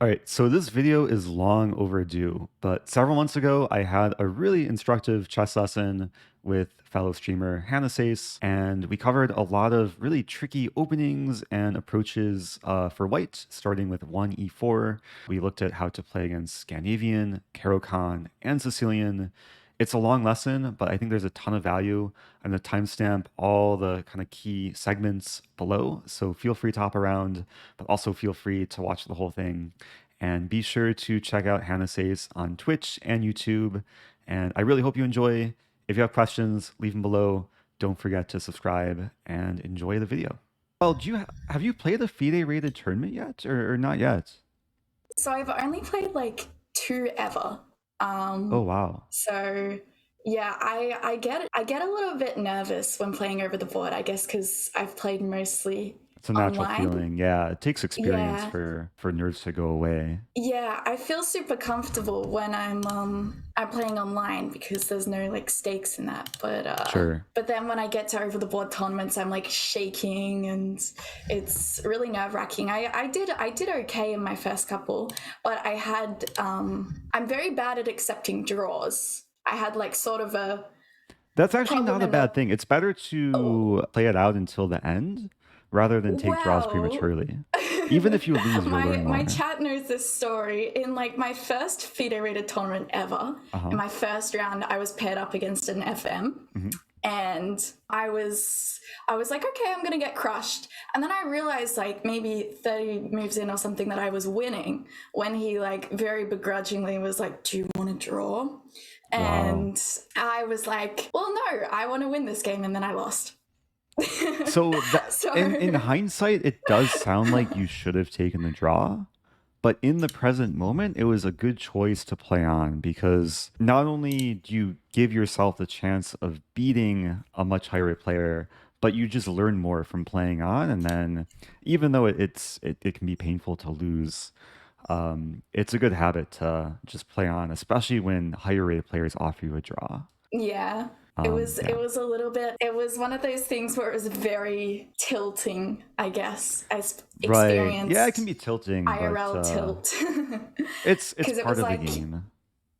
All right, so this video is long overdue, but several months ago, I had a really instructive chess lesson with fellow streamer Hannah Sayce, and we covered a lot of really tricky openings and approaches for white, starting with 1e4. We looked at how to play against Scandinavian, Caro Kann, and Sicilian. It's a long lesson, but I think there's a ton of value. I'm going to timestamp all the kind of key segments below, so feel free to hop around, but also feel free to watch the whole thing. And be sure to check out Hannah Sayce on Twitch and YouTube. And I really hope you enjoy. If you have questions, leave them below. Don't forget to subscribe and enjoy the video. Well, have you played a FIDE rated tournament yet, or not yet? So I've only played like 2 ever. Oh wow. So yeah, I get a little bit nervous when playing over the board, I guess, because I've played mostly It's a natural online. feeling. Yeah, it takes experience Yeah, for nerves to go away. yeah, I feel super comfortable when I'm playing online because there's no like stakes in that. Sure. But then when I get to over the board tournaments, I'm like shaking and it's really nerve wracking. I did okay in my first couple, but I'm very bad at accepting draws. I had like sort of a That's actually problem not a in the bad thing. It's better to play it out until the end rather than take draws well. prematurely. Even if you lose, you'll learn My more. chat knows this story. In like my first FIDE rated tournament ever, Uh-huh. in my first round, I was paired up against an FM. Mm-hmm. And I was like, okay, I'm gonna get crushed. And then I realized like maybe 30 moves in or something that I was winning when he like very begrudgingly was like, do you want to draw? Wow. And I was like, well, no, I want to win this game. And then I lost. So So in hindsight, it does sound like you should have taken the draw, but in the present moment, it was a good choice to play on because not only do you give yourself the chance of beating a much higher rate player, but you just learn more from playing on. And then, even though it can be painful to lose, it's a good habit to just play on, especially when higher rated players offer you a draw. yeah. It Yeah. was a little bit, it was one of those things where it was very tilting, I guess. I Right. Yeah, it can experienced be tilting, but IRL tilt. it's Because it part was of the like, game.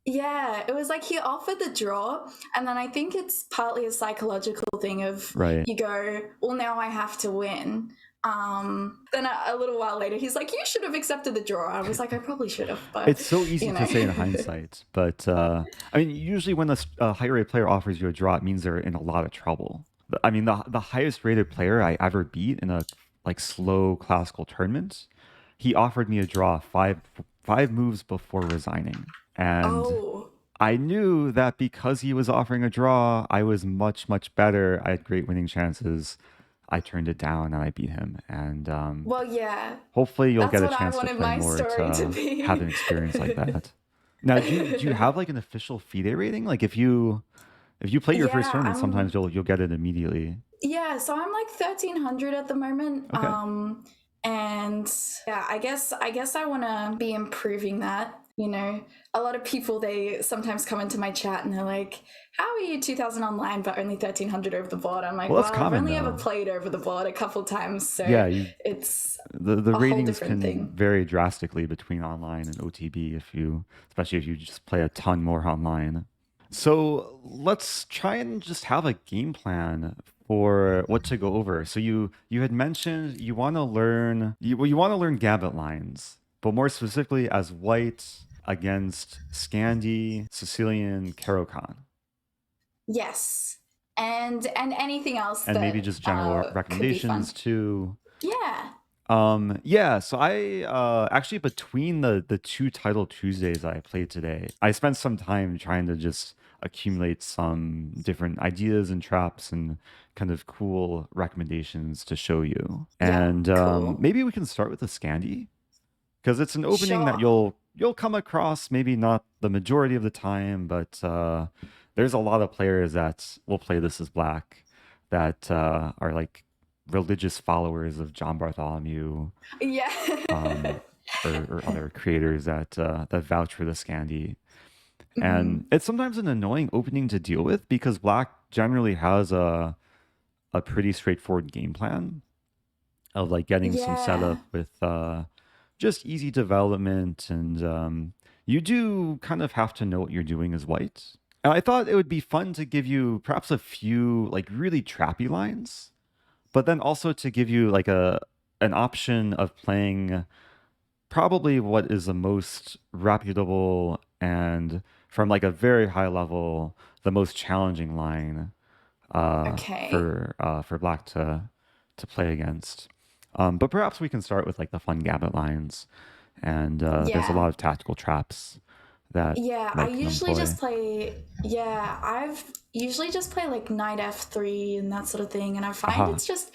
yeah, it was like he offered the draw, and then I think it's partly a psychological thing of Right. you go, well, now I have to win. Then a little while later, he's like, you should have accepted the draw. I was like, I probably should have, but It's so easy you to know. say in hindsight, but I mean, usually when a higher rated player offers you a draw, it means they're in a lot of trouble. I mean, the highest rated player I ever beat in a like slow classical tournament, he offered me a draw five moves before resigning, and Oh, I knew that because he was offering a draw, I was much better. I had great winning chances. I turned it down and I beat him, and well, yeah. hopefully you'll That's get a what I chance to wanted play my more story to to have be. an experience like that. Now, do you have like an official FIDE rating? Like if you play your first Yeah, tournament, sometimes you'll get it immediately. so I'm like 1300 at the moment. Okay. And yeah, I guess I want to be improving that. You know, a lot of people, they sometimes come into my chat and they're like, how are you 2000 online but only 1300 over the board? I'm like, Well, that's well, I've common only ever though. played over the board a couple times, Yeah, so you it's the a whole ratings different can thing. vary drastically between online and OTB especially if you just play a ton more online. So let's try and just have a game plan for what to go over. So you had mentioned you want to learn you want to learn Gambit lines, but more specifically as white against Scandi, Sicilian, Caro Kann, Yes. And anything else and maybe that just general could be recommendations fun. too. Yeah. Yeah, so I actually between the two title Tuesdays I played today, I spent some time trying to just accumulate some different ideas and traps and kind of cool recommendations to show you. Yeah, And cool. maybe we can start with the Scandi because it's an opening that Sure. you'll come across maybe not the majority of the time, but there's a lot of players that will play this as black that are like religious followers of John Bartholomew, Yeah. um, or other creators that vouch for the Scandi. And Mhm. it's sometimes an annoying opening to deal with because black generally has a pretty straightforward game plan of like getting some Yeah. setup with just easy development, and you do kind of have to know what you're doing as white. And I thought it would be fun to give you perhaps a few like really trappy lines, but then also to give you like a an option of playing probably what is the most reputable and from like a very high level, the most challenging line Okay. for black to play against. But perhaps we can start with like the fun Gambit lines, and there's a Yeah. lot of tactical traps that Yeah, I white can usually employ. just play. Yeah, I've usually just play like knight f3 and that sort of thing, and I find Aha. it's just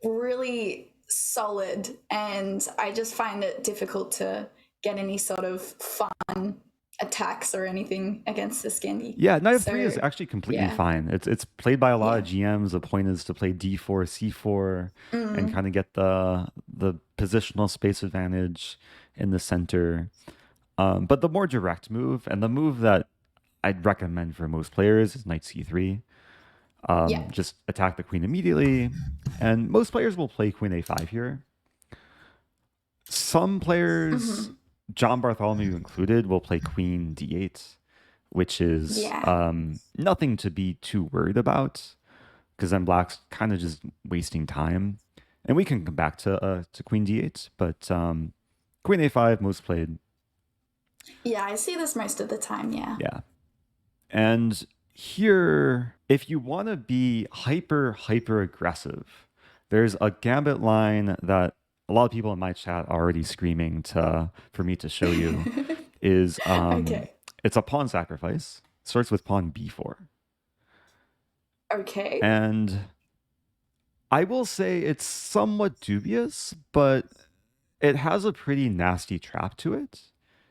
really solid, and I just find it difficult to get any sort of fun attacks or anything against the Scandi. Yeah, knight of three is So actually completely yeah, fine. It's played by a lot of yeah, GMs. The point is to play d4, c4, and mm, kind of get the positional space advantage in the center. But the more direct move, and the move that I'd recommend for most players, is knight c3. yeah, Just attack the queen immediately, and most players will play queen a5 here. Some players, hmm, John Bartholomew included, will play queen d8, which is yeah, nothing to be too worried about, because then black's kind of just wasting time. And we can come back to queen d8, but queen a5 most played. yeah. I see this most of the time. Yeah. Yeah. And here, if you want to be hyper aggressive, there's a Gambit line that a lot of people in my chat are already screaming to for me to show you. Is Okay. it's a pawn sacrifice. Starts with pawn b4, Okay. and I will say it's somewhat dubious, but it has a pretty nasty trap to it.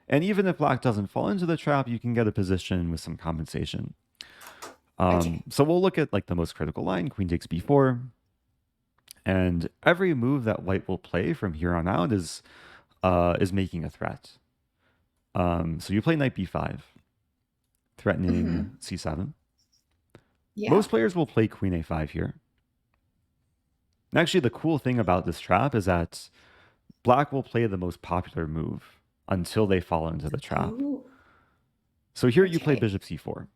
And even if black doesn't fall into the trap, you can get a position with some compensation. Okay. So we'll look at like the most critical line, queen takes b4, and every move that white will play from here on out is making a threat. So you play knight b5, threatening Hmm. c7. Yeah. Most players will play queen a5 here. And actually, the cool thing about this trap is that black will play the most popular move until they fall into the trap. Oh. So here you play Okay. bishop c4,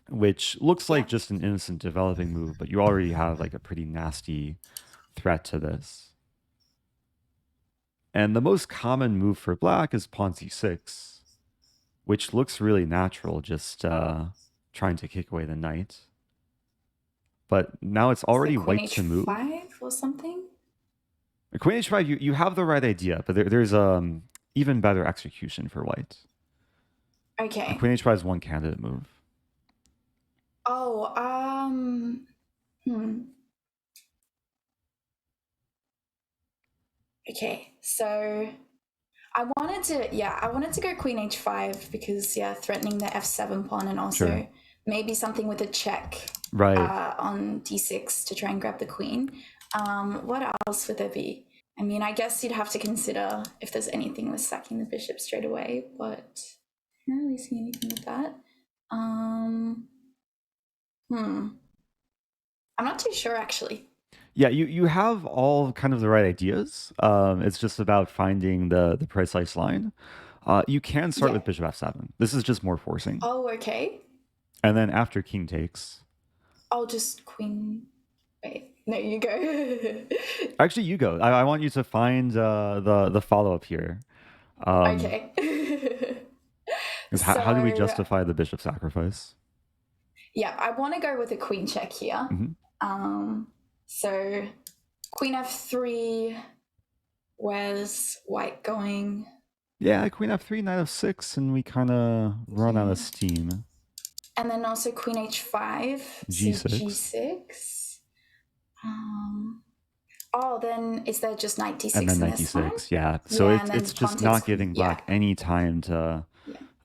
which looks Yeah. like just an innocent developing move, but you already have like a pretty nasty threat to this. And the most common move for black is pawn c6, which looks really natural, just trying to kick away the knight. But now it's So already queen white to move. h5 or something? Queen h5, you have the right idea, but there's even better execution for white. Okay. Queen h5 is one candidate move. Oh, hmm. Okay. So I wanted to go queen h5 because, yeah, threatening the f7 pawn and Sure. also maybe something with a check Right. on d6 to try and grab the queen. What else would there be? I mean, I guess you'd have to consider if there's anything with sacking the bishop straight away, but I don't really see anything with that. Hmm. I'm not too sure actually. Yeah, you have all kind of the right ideas. It's just about finding the precise line. You can start Yeah. with bishop f7. This is just more forcing. Oh, okay. And then after king takes, I'll just queen. Wait, no, you go. actually you go. I want you to find the follow up here. Okay. Is how do we So, justify the bishop sacrifice? yeah, I want to go with a queen check here. Hmm. So queen f3. Where's white going? Yeah, queen f3, knight f6, and we kind of run out Yeah. of steam. And then also queen h5. So G6, g6. Oh, then is there just knight and d6 then in knight this one? d6. Yeah, so Yeah, and then it's pawn just takes not queen. giving Yeah, black any time yeah.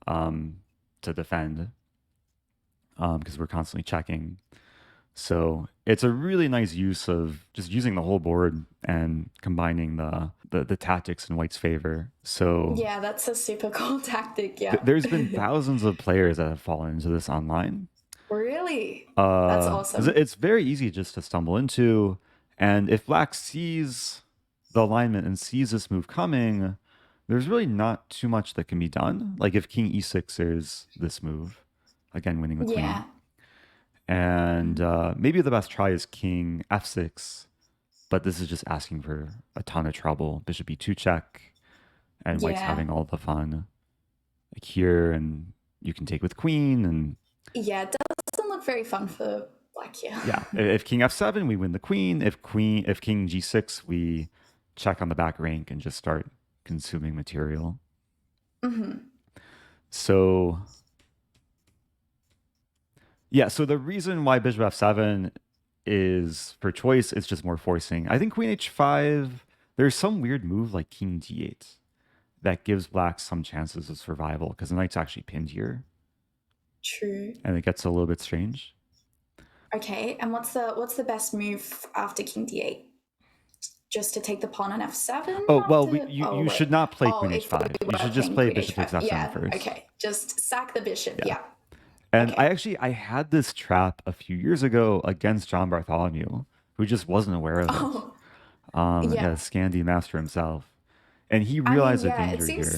um, to defend because we're constantly checking. So it's a really nice use of just using the whole board and combining the tactics in white's favor. So Yeah, that's a super cool tactic. Yeah. there's been thousands of players that have fallen into this online. Really? That's awesome. It's very easy just to stumble into, and if black sees the alignment and sees this move coming, there's really not too much that can be done. Like if king e6 is this move, again winning the Yeah. queen. And maybe the best try is king f6, but this is just asking for a ton of trouble. Bishop e2 check, and white's Yeah. having all the fun. Like here, and you can take with queen, and Yeah, it doesn't look very fun for black here. yeah, if king f7, we win the queen. If king g6, we check on the back rank and just start consuming material. So yeah, so the reason why bishop f7 is for choice, it's just more forcing. I think queen h5, there's some weird move like king d8 that gives black some chances of survival because the knight's actually pinned here. True. And it gets a little bit strange. Okay, and what's the best move after king d8? Just to take the pawn on f7? Oh, well, you should not play queen h5. You should just play queen bishop takes f7 first. Okay, just sack the bishop, yeah. And okay. I had this trap a few years ago against John Bartholomew, who just wasn't aware of it. Yeah, Scandi master himself. And he realized the danger here.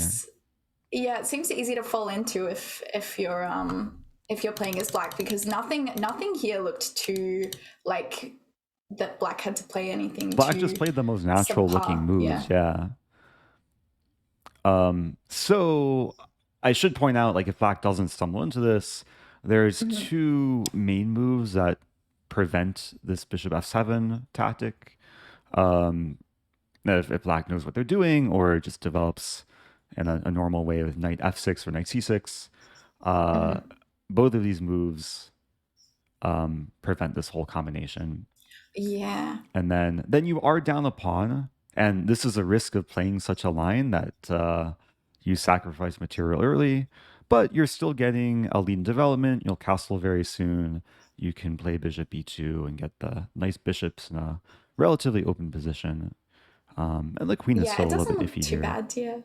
Yeah, it seems easy to fall into if you're playing as black, because nothing here looked too like that black had to play anything. Black just played the most natural looking moves, yeah. So I should point out, like, if black doesn't stumble into this, there's two main moves that prevent this bishop f7 tactic. If black knows what they're doing or just develops in a normal way with knight f6 or knight c6, both of these moves prevent this whole combination. Yeah. And then you are down a pawn, and this is a risk of playing such a line that you sacrifice material early, but you're still getting a lead in development. You'll castle very soon. You can play bishop b2 and get the nice bishops in a relatively open position. And the queen is still a little bit iffy here. Bad, yeah.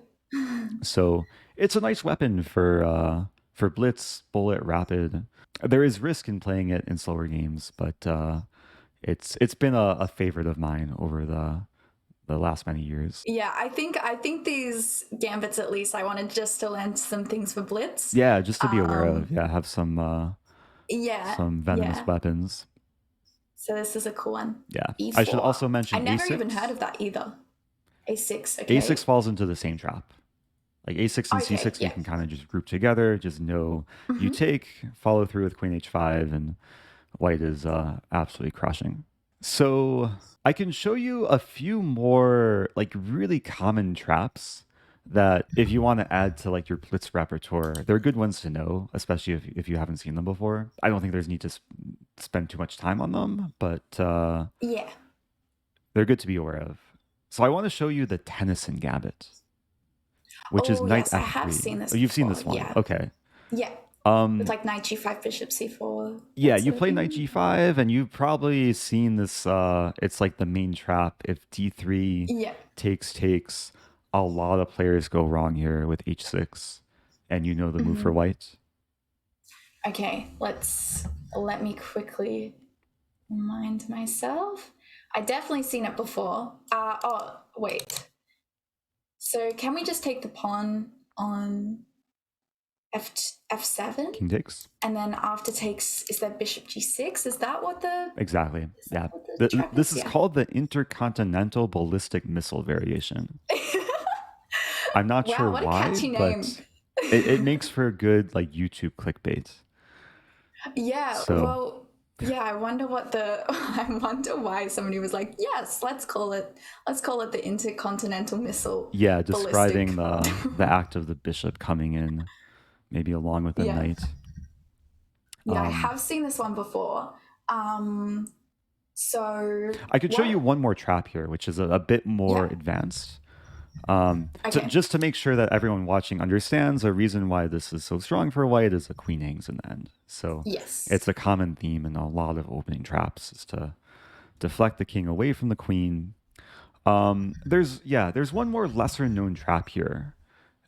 So it's a nice weapon for blitz, bullet, rapid. There is risk in playing it in slower games, but it's been a favorite of mine over the last many years. Yeah, I think these gambits, at least, I wanted just to learn some things for blitz. Yeah, just to be aware of. Yeah, have some venomous weapons. So this is a cool one. Yeah. E4. I should also mention I never A6. even heard of that either. A6, okay. A6 falls into the same trap. Like A6 and C6, you can kind of just group together. Just know you take, follow through with queen h5, and white is absolutely crushing. So I can show you a few more like really common traps that if you want to add to like your blitz repertoire, they're good ones to know, especially if you haven't seen them before. I don't think there's need to spend too much time on them, but yeah, they're good to be aware of. So I want to show you the Tennison Gambit, which is knight f3. I have seen this. You've seen this one, okay? Yeah. With like knight g5, bishop c4. Yeah, you play knight g5, and you've probably seen this. It's like the main trap. If d3 takes, a lot of players go wrong here with h6, and you know the move for white. Okay, let me quickly remind myself. I definitely seen it before. Oh wait. So can we just take the pawn on f7? King takes. And then after takes, is that bishop g6? Is that what the... Exactly, yeah. This is called the intercontinental ballistic missile variation. I'm not sure what why, a catchy name. but it makes for a good like YouTube clickbait. Yeah, so, well, yeah, I wonder why somebody was like, yes, let's call it the intercontinental missile. Yeah, describing the act of the bishop coming in, maybe along with the knight. Yeah, I have seen this one before. So I could show you one more trap here, which is a bit more advanced. Just to make sure that everyone watching understands, the reason why this is so strong for white is the queen hangs in the end. So it's a common theme in a lot of opening traps is to deflect the king away from the queen. There's one more lesser known trap here,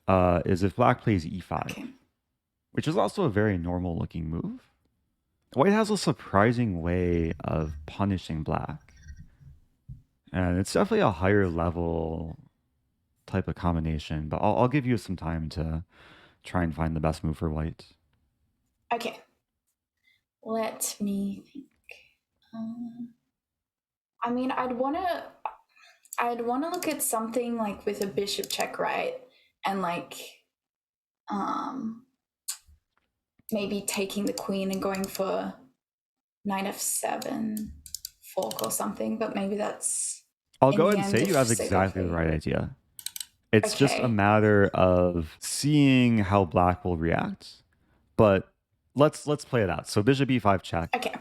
is if black plays e5, which is also a very normal looking move. White has a surprising way of punishing black. And it's definitely a higher level type of combination, but I'll give you some time to try and find the best move for white. Okay, let me think. Um, I mean, I'd want to look at something like with a bishop check, right? And like um maybe taking the queen and going for knight f7 fork or something, but maybe that's I'll in go the ahead and end say a you have safer exactly the play. right idea. It's just a Okay. matter of seeing how black will react. But let's play it out. So bishop e5 check. Okay.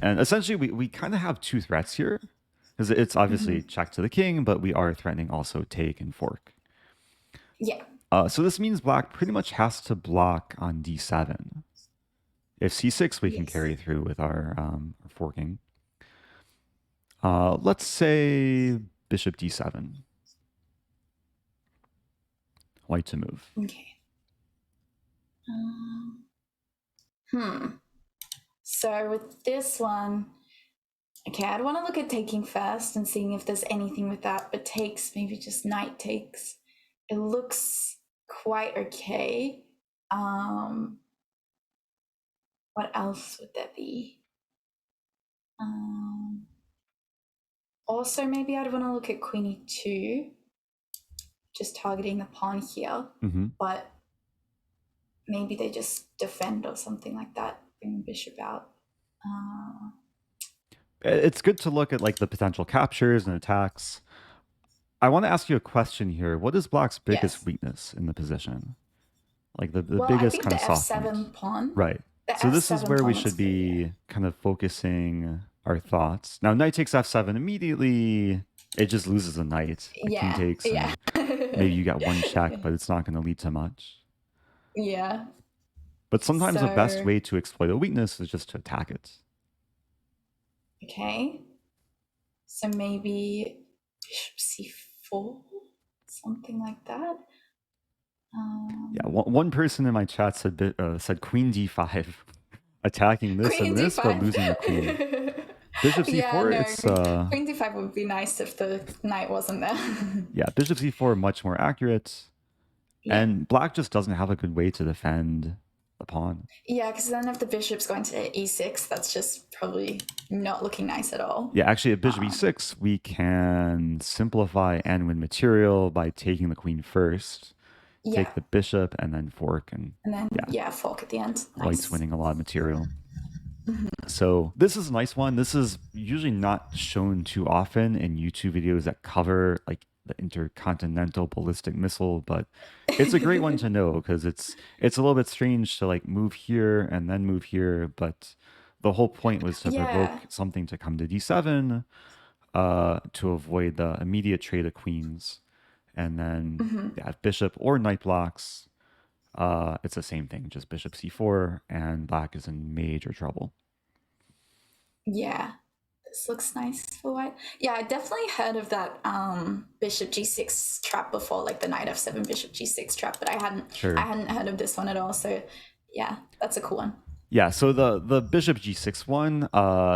And essentially we kind of have two threats here. Because it's obviously check to the king, but we are threatening also take and fork. Yeah. So this means black pretty much has to block on d7. If c6, we can Yes. carry through with our forking. Let's say bishop d7. White to move. Okay. Hmm. So with this one, okay, I'd want to look at taking first and seeing if there's anything with that, but takes, maybe just knight takes. It looks quite okay. What else would there be? Also, maybe I'd want to look at queen e2, just targeting the pawn here. Mm-hmm. But maybe they just defend or something like that, bring bishop out. It's good to look at like the potential captures and attacks. I want to ask you a question here. What is black's biggest Yes. weakness in the position? Like the Well, I biggest think kind the of soft point? f7 pawn. Right. The So this is f7 where we pawn should looks pretty, yeah. be kind of focusing our thoughts. Now, knight takes f7 immediately. It just loses a knight. Like king Yeah, takes, yeah. and maybe you got one check, but it's not going to lead to much. Yeah. But sometimes the best So, way to exploit a weakness is just to attack it. okay. So maybe bishop c4, something like that. Yeah, one person in my chat said queen d5, attacking this Queen and this, but d5. losing the queen. Bishop Yeah, c4, no. it's Queen d5 would be nice if the knight wasn't there. yeah, bishop c4 much more accurate, Yeah. and black just doesn't have a good way to defend the pawn. Yeah, because then if the bishop's going to e6, that's just probably not looking nice at all. Yeah, actually at bishop e6, we can simplify and win material by taking the queen first, Yeah. take the bishop, and then fork, and then, yeah, fork at the end. Nice. white's winning a lot of material. So this is a nice one. This is usually not shown too often in YouTube videos that cover like the intercontinental ballistic missile, but it's a great one to know because it's a little bit strange to like move here and then move here, but the whole point was to provoke something to come to d7 to avoid the immediate trade of queens, and then yeah, if bishop or knight blocks, it's the same thing, just bishop c4, and black is in major trouble. Yeah, this looks nice for white. Yeah, I definitely heard of that bishop g6 trap before, like the knight f7 bishop g6 trap, but I hadn't heard of this one at all. So yeah, that's a cool one. Yeah, so the bishop g6 one,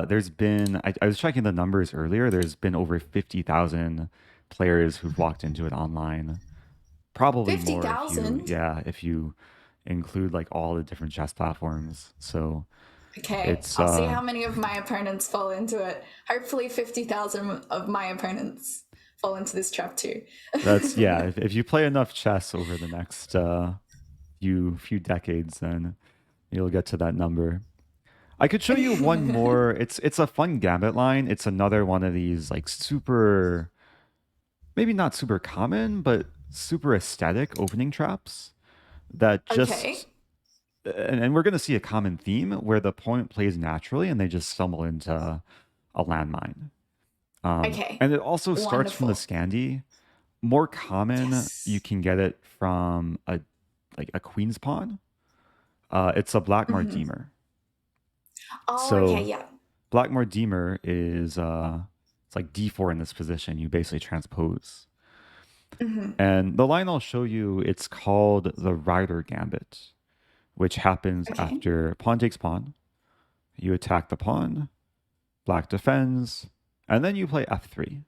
there's been, I was checking the numbers earlier, there's been over 50,000 players who've walked into it online. Probably 50,000? Yeah, if you include like all the different chess platforms. So okay, I'll see how many of my opponents fall into it. Hopefully 50,000 of my opponents fall into this trap too. That's, yeah, if you play enough chess over the next few decades, then you'll get to that number. I could show you one more. It's a fun Gambit line. It's another one of these like super, maybe not super common, but super aesthetic opening traps that just, and we're going to see a common theme where the opponent plays naturally and they just stumble into a landmine. And it also starts from the Scandi. More common, you can get it from a queen's pawn. It's a black Mardemer. Black Mardemer is it's like d4 in this position. You basically transpose. And the line I'll show you, it's called the Ryder Gambit, which happens after pawn takes pawn. You attack the pawn, black defends, And then you play f3.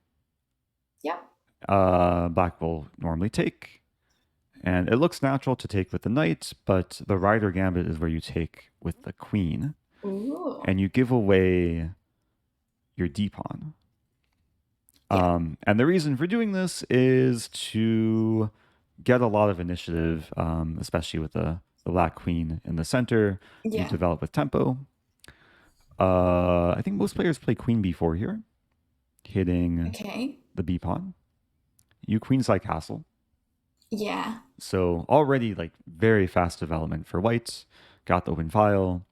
Yep. Black will normally take. And it looks natural to take with the knight, but the Ryder Gambit is where you take with the queen. Ooh. And you give away your d-pawn. Yeah. And the reason for doing this is to get a lot of initiative, especially with the black queen in the center. You Yeah. develop with tempo. I think most players play queen b4 here, hitting Okay. the b-pawn. You queenside castle. Yeah. So already like very fast development for whites. Got the open file.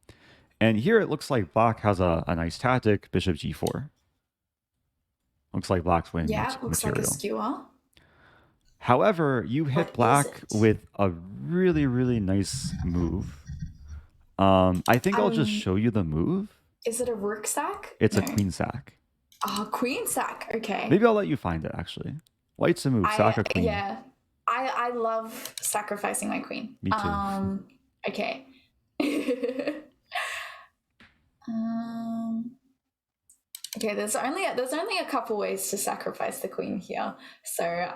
And here it looks like black has a nice tactic, bishop g4. Looks like black's winning Yeah. Looks like a material. skewer. However, you hit What black is it? with a really, really nice move. I think I'll just show you the move. Is it a rook sack? It's No. a queen sack. Oh, queen sack. Okay. Maybe I'll let you find it, actually. White's a move, sack a queen. Yeah. I love sacrificing my queen. Me too. Okay. Okay, there's only a couple ways to sacrifice the queen here. So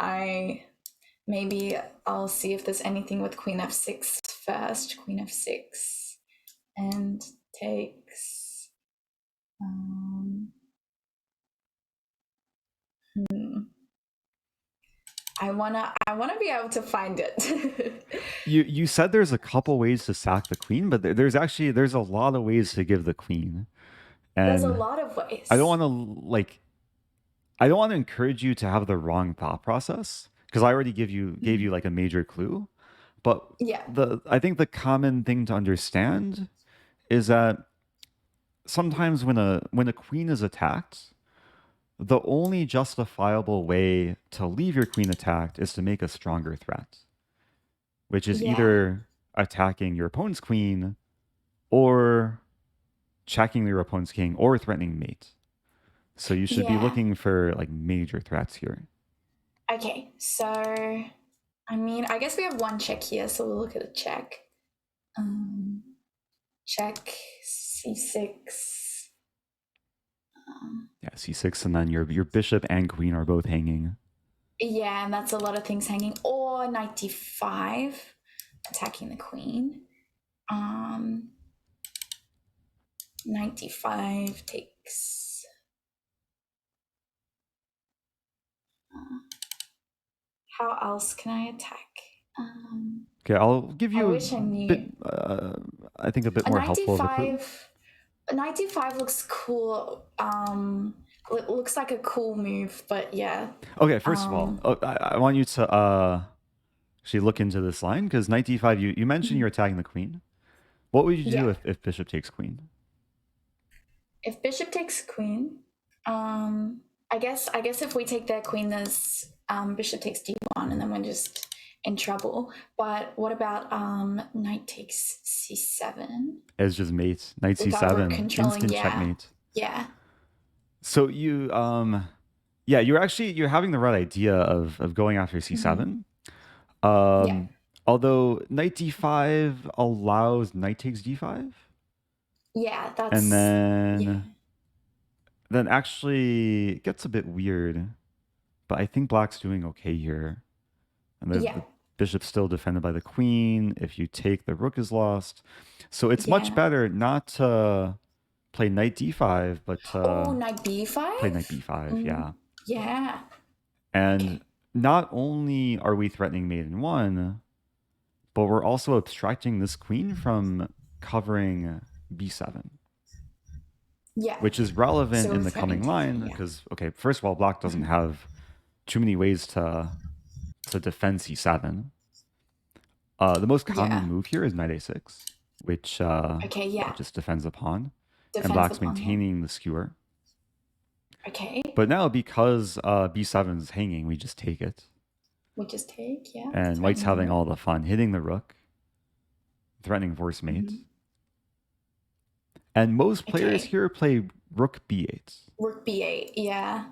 maybe I'll see if there's anything with queen f6 first. Queen f6 and takes. I wanna be able to find it. You said there's a couple ways to sack the queen, but there's a lot of ways to give the queen. And there's a lot of ways. I don't want to encourage you to have the wrong thought process, because I already gave you like a major clue. But yeah, I think the common thing to understand is that sometimes when a queen is attacked, the only justifiable way to leave your queen attacked is to make a stronger threat, which is either attacking your opponent's queen or checking your opponent's king or threatening mate. So you should be looking for like major threats here. Okay, so I mean, I guess we have one check here, so we'll look at a check. Check c6. Yeah, c6, and then your bishop and queen are both hanging. Yeah, and that's a lot of things hanging. Or knight d5, attacking the queen. Knight d5 takes. How else can I attack? Okay, I'll give you I think a bit more helpful of a clue. Knight d5 looks cool. It looks like a cool move, but yeah. Okay, first of all, I want you to actually look into this line, because knight d5, you mentioned you're attacking the queen. What would you do if bishop takes queen? If bishop takes queen, I guess if we take their queen, there's bishop takes d1, and then we're just in trouble. But what about knight takes c7? It's just mate. Knight c7, instant checkmate. Yeah. So you're having the right idea of going after c7. Although knight d5 allows knight takes d5. Yeah, that's. And then actually it gets a bit weird, but I think black's doing okay here. And the bishop's still defended by the queen. If you take, the rook is lost. So it's much better not to play knight d5, but knight b5? Play knight b5, yeah. Yeah. And not only are we threatening mate in one, but we're also abstracting this queen from covering b7. Yeah. Which is relevant in the coming line, because, okay, first of all, black doesn't have too many ways to defend c7. The most common move here is knight a6, which just defends the pawn. And black's maintaining the skewer. Okay. But now, because b7 is hanging, we just take it. We just take, yeah. And white's having all the fun, hitting the rook, threatening force mate. And most players here play rook b8. Rook b8, yeah.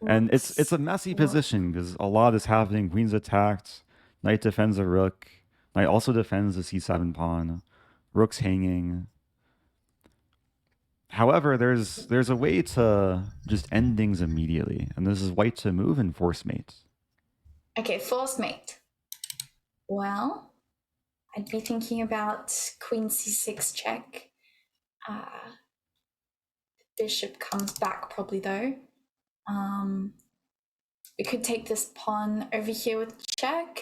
And it's a messy position, because a lot is happening. Queen's attacked, knight defends a rook, knight also defends the c7 pawn, rook's hanging. However, there's a way to just end things immediately, and this is white to move and force mate. Okay, force mate. Well, I'd be thinking about queen c6 check. Bishop comes back probably though. We could take this pawn over here with check,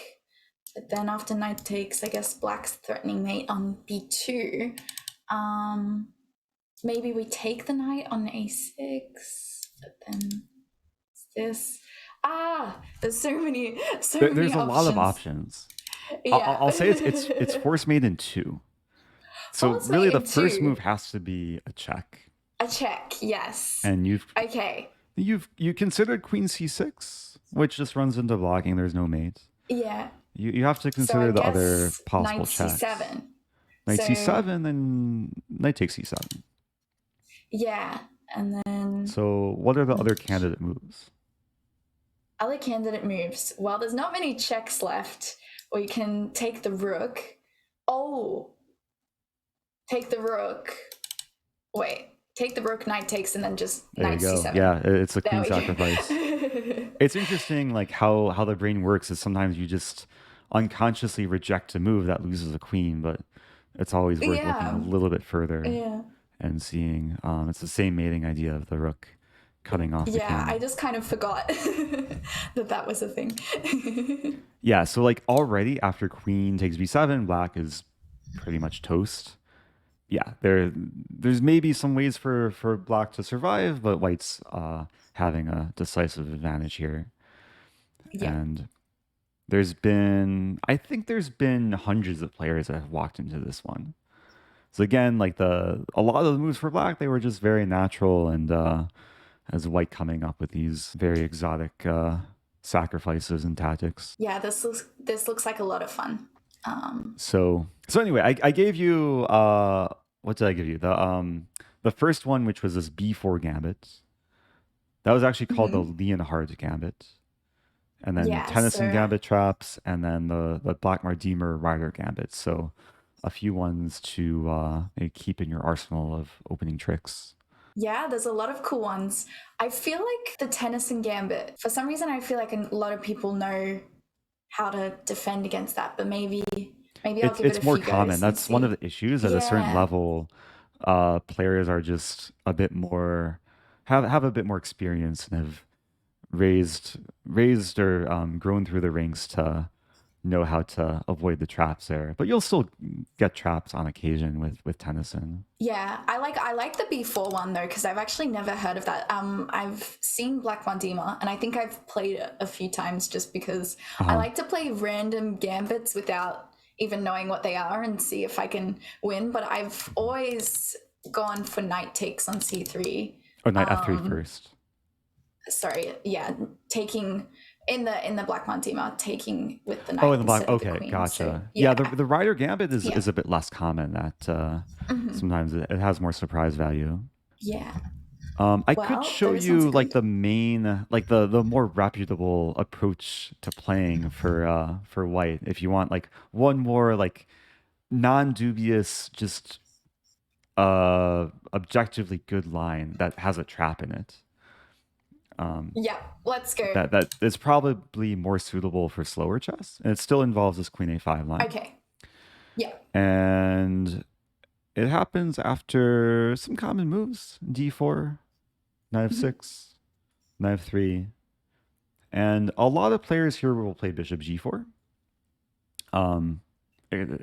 but then after knight takes, I guess black's threatening mate on b2. Maybe we take the knight on a6, but then this. There's so many There's a lot of options. Yeah. I'll say it's force mate in 2. So Force really, mate the in first 2. move has to be a check. A check, yes. And you considered queen c6, which just runs into blocking. There's no mate. Yeah. You have to consider the other possible knight checks. c7. Knight c7 and knight takes c7. Yeah, and then. So what are the other candidate moves? Other candidate moves. Well, there's not many checks left. Or you can take the rook. Oh, take the rook. Wait, take the rook, knight takes, and then just there knight you go. c7. Yeah, it's a queen sacrifice. It's interesting, like how the brain works is sometimes you just unconsciously reject a move that loses a queen, but it's always worth looking a little bit further and seeing. It's the same mating idea of the rook cutting off the king. I just kind of forgot that was a thing. Yeah, so like already after queen takes b7, black is pretty much toast. Yeah, there's maybe some ways for black to survive, but white's having a decisive advantage here. Yeah. And I think there's been hundreds of players that have walked into this one. So again, like a lot of the moves for black, they were just very natural, and as white coming up with these very exotic sacrifices and tactics. Yeah, this looks like a lot of fun. So anyway, I gave you what did I give you? The first one, which was this B4 Gambit. That was actually called the Leonhardt Gambit. And then Tennison Gambit traps, and then the Black Mardimer Ryder Gambit. So a few ones to keep in your arsenal of opening tricks. Yeah, there's a lot of cool ones. I feel like the Tennison Gambit, for some reason, I feel like a lot of people know how to defend against that, but maybe I'll give it a few It's more common. That's one of the issues. At a certain level, players are just a bit more have a bit more experience and have raised or grown through the ranks to know how to avoid the traps there. But you'll still get traps on occasion with Tennison. Yeah, I like the B4 one though, because I've actually never heard of that. I've seen Black Mardimer, and I think I've played it a few times just because I like to play random gambits without even knowing what they are and see if I can win. But I've always gone for knight takes on c3. Oh, knight f3 first. Sorry, yeah, taking in the Black Mardimer, taking with the knight. Oh, in the black. Okay, The queen, gotcha. So, yeah, the Ryder Gambit is a bit less common. That sometimes it has more surprise value. Yeah. I could show you like the main, like the more reputable approach to playing for white. If you want like one more like non-dubious, just objectively good line that has a trap in it. Yeah, let's go. That is probably more suitable for slower chess, and it still involves this queen a5 line. Okay. Yeah. And it happens after some common moves: d4, knight f6, knight f3, and a lot of players here will play bishop g4.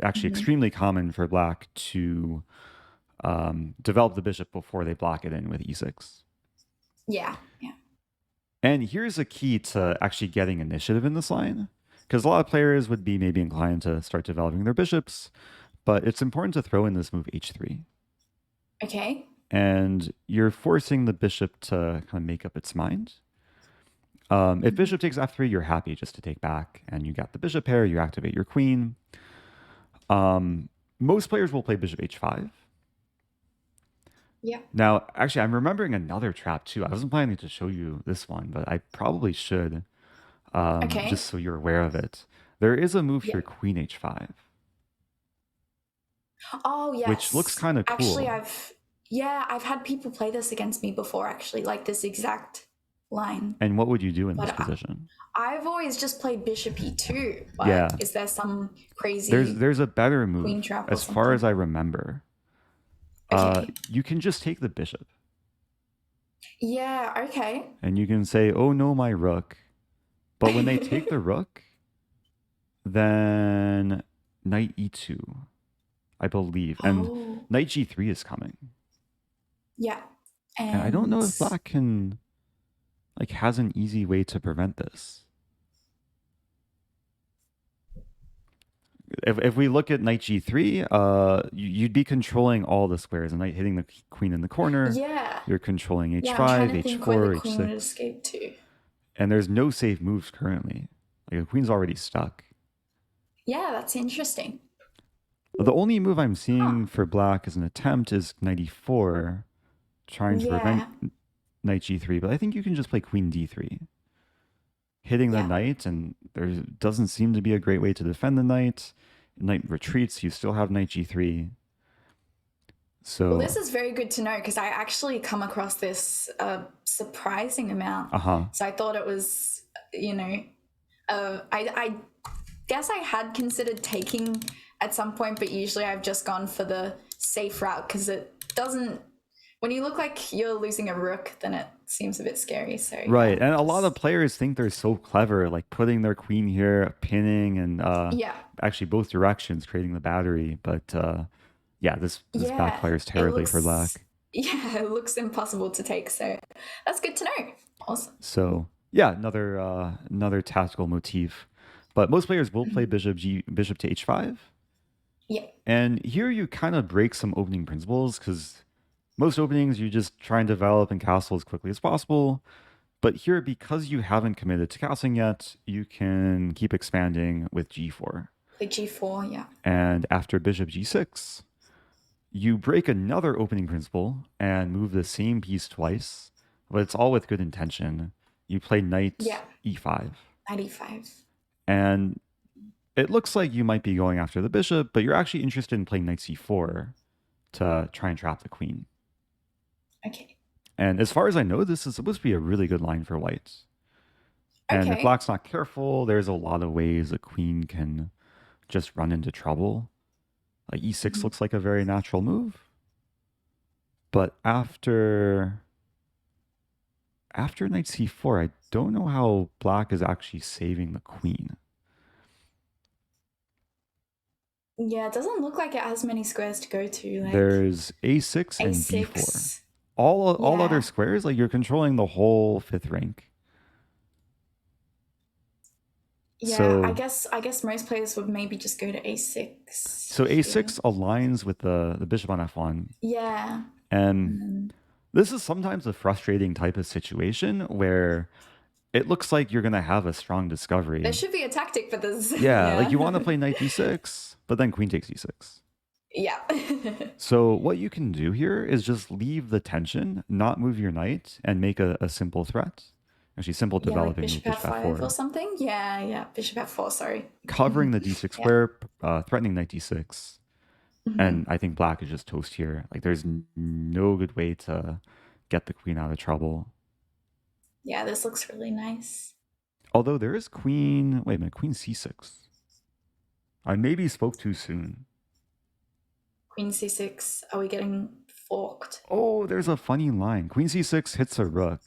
Actually, extremely common for black to develop the bishop before they block it in with e6. Yeah. Yeah. And here's a key to actually getting initiative in this line, because a lot of players would be maybe inclined to start developing their bishops, but it's important to throw in this move h3. Okay. And you're forcing the bishop to kind of make up its mind. If bishop takes f3, you're happy just to take back, and you got the bishop pair, you activate your queen. Most players will play bishop h5. Yeah. Now, actually, I'm remembering another trap too. I wasn't planning to show you this one, but I probably should, just so you're aware of it. There is a move here, queen h5. Oh, yes. Which looks kind of cool. Actually, Yeah, I've had people play this against me before, actually, like this exact line. And what would you do in this But position? I've always just played bishop e2. But Yeah, is there some there's crazy there's a better queen move trap or as far as something? I remember. Okay. You can just take the bishop, Yeah, okay. and you can say, "Oh no, my rook." But when they take the rook, then knight e2, I believe, and Oh, knight g3 is coming. yeah. And I don't And know if black can like has an easy way to prevent this. If we look at knight g3, you'd be controlling all the squares. A knight hitting the queen in the corner. yeah. You're controlling Yeah, I'm trying h5, to think where the h4, queen would h6, escape to. and there's no safe moves currently. Like the queen's already stuck. Yeah, that's interesting. The only move I'm Huh. seeing for black as an attempt is knight e4, trying to prevent Yeah, knight g3. But I think you can just play queen d3, hitting the yeah. knight, and there doesn't seem to be a great way to defend the knight. Knight retreats, you still have knight g3. Well, So, this is very good to know because I actually come across this surprising amount. uh-huh. So I thought it was, I guess I had considered taking at some point, but usually I've just gone for the safe route because it doesn't. When you look like you're losing a rook, then it seems a bit scary. So Right. yeah, And a lot of players think they're so clever, like putting their queen here, pinning, and yeah, actually both directions, creating the battery. But yeah, this yeah. backfires It terribly for looks, black. yeah, it looks impossible to take. So that's good to know. Awesome. So yeah, another tactical motif. But most players will play Mhm. bishop to h5. Yeah, And here you kind of break some opening principles because most openings you just try and develop and castle as quickly as possible. But here, because you haven't committed to castling yet, you can keep expanding with g4. the g4. Yeah. And after bishop g6, you break another opening principle and move the same piece twice, but it's all with good intention. You play knight Yeah, e5. 95. And it looks like you might be going after the bishop, but you're actually interested in playing knight c4 to try and trap the queen. Okay. And as far as I know, this is supposed to be a really good line for white. And if Okay. black's not careful, there's a lot of ways a queen can just run into trouble. Like e6 Mhm. looks like a very natural move. But after knight c4, I don't know how black is actually saving the queen. Yeah, it doesn't look like it has many squares to go to. Like There's a6 and b4. a6. All other Yeah. squares, like you're controlling the whole fifth rank. Yeah, I So guess I guess most players would maybe just go to a6 so here. a6 aligns with the bishop on f1. Yeah. And Mm. this is sometimes a frustrating type of situation where it looks like you're going to have a strong There discovery. should be a tactic for this. Yeah, like Yeah. you want to play knight d6, but then queen takes e6. Yeah. So what you can do here is just leave the tension, not move your knight, and make a simple threat. Actually, simple Yeah, like developing move, bishop bishop f5 or f4. something. Yeah, yeah. Bishop f4, sorry. Covering the d6 Yeah. square, threatening knight d6. Mhm. And I think black is just toast here. Like there's no good way to get the queen out of trouble. Yeah, this looks really nice. Although there is queen, wait a minute, queen c6. I maybe spoke too soon. Queen c6. Are we getting forked? Oh, there's a funny line. Queen c6 hits a rook.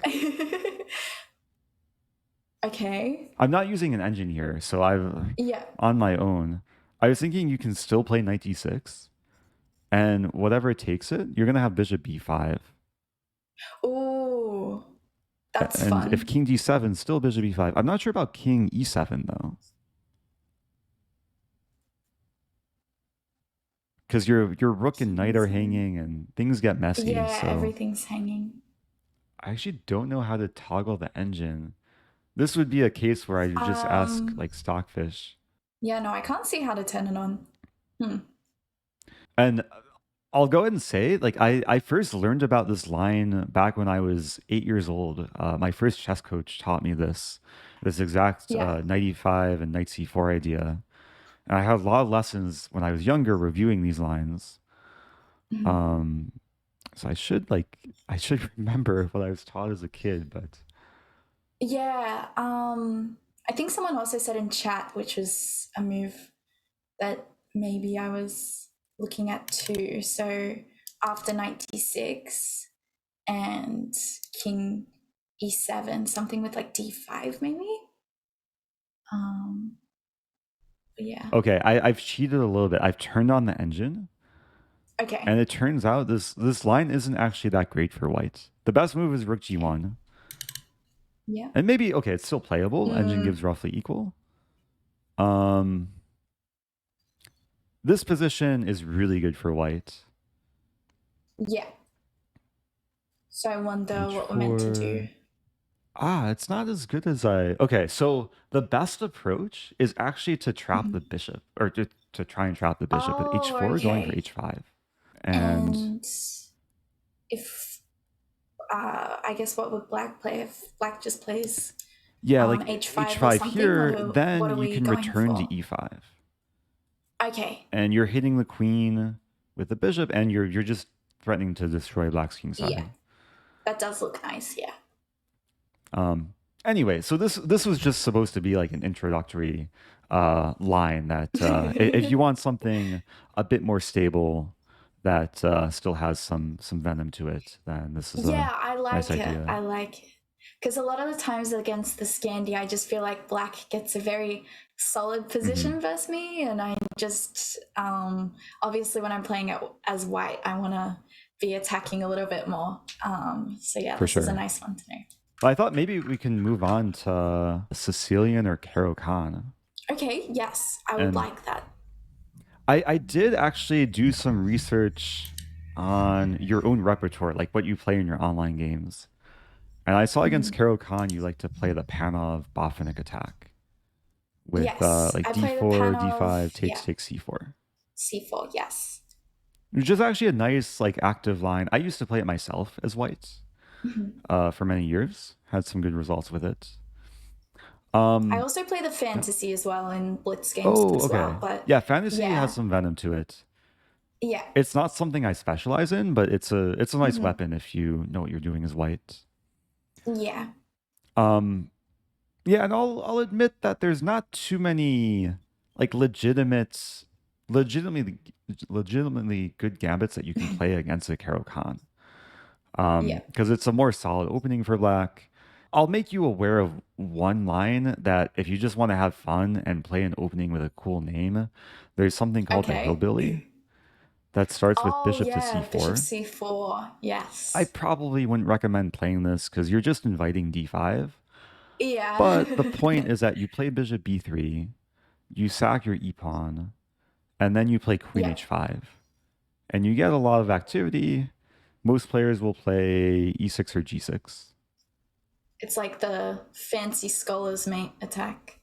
Okay. I'm not using an engine here, so I've Yeah. on my own. I was thinking you can still play knight d6, and whatever takes it, you're gonna have bishop b5. Ooh, that's And if fun. king d7, still bishop e5. I'm not sure about king e7 though, because your rook and knight are King hanging, and things get messy. Yeah, So everything's hanging. I actually don't know how to toggle the engine. This would be a case where I would just ask Um, like Stockfish. yeah, no, I can't see how to turn it on. Hmm. And I'll go ahead and say, like, I first learned about this line back when I was 8 years old. My first chess coach taught me this exact Yeah. knight e5 and knight c4 idea. And I had a lot of lessons when I was younger reviewing these lines. Mhm. Um, So I should remember what I was taught as a kid, but Yeah, I think someone also said in chat, which was a move that maybe I was looking at too. So after knight d6 and king e7, something with like d5 maybe. But yeah. okay, I've cheated a little bit. I've turned on the engine, Okay. and it turns out this line isn't actually that great for white. The best move is rook g1. Yeah. And maybe okay, it's still playable. Engine gives roughly equal. This position is really good for white. Yeah. So I wonder what we're H4. meant to do. It's not as good as I. Okay, so the best approach is actually to trap the bishop, or to try and trap the bishop at h4, going for Okay. h5. And if I guess what would black play if black just plays like h5 or h5 something? here, What then are you we can going return to for? e5. Okay. And you're hitting the queen with the bishop, and you're just threatening to destroy black's king side. Yeah. That does look nice, yeah. Anyway, so this was just supposed to be like an introductory line that if you want something a bit more stable that still has some venom to it, then this is I like nice it. idea. I like it. Because a lot of the times against the Scandi, I just feel like black gets a very solid position versus me. And I just, obviously, when I'm playing it as white, I want to be attacking a little bit more. So, yeah, this is a nice one to know. I thought maybe we can move on to Sicilian or Caro Kann. Okay, yes, I would like that. I did actually do some research on your own repertoire, like what you play in your online games. And I saw against Caro Kann, you like to play the Panov Boffinic attack with like d4, d5, takes, c4. C4, yes. Which is actually a nice, like, active line. I used to play it myself as white for many years. Had some good results with it. I also play the fantasy as well in Blitz games as well. But yeah, fantasy has some venom to it. Yeah. It's not something I specialize in, but it's a nice weapon if you know what you're doing as white. Yeah. Yeah, and I'll admit that there's not too many like legitimately good gambits that you can play against a Caro Kann. Because it's a more solid opening for black. I'll make you aware of one line that if you just want to have fun and play an opening with a cool name, there's something called the Hillbilly that starts with bishop to c4. Bishop c4, yes. I probably wouldn't recommend playing this because you're just inviting d5. Yeah. But the point is that you play bishop b3, you sack your e-pawn, and then you play queen h5. And you get a lot of activity. Most players will play e6 or g6. It's like the fancy scholar's mate attack.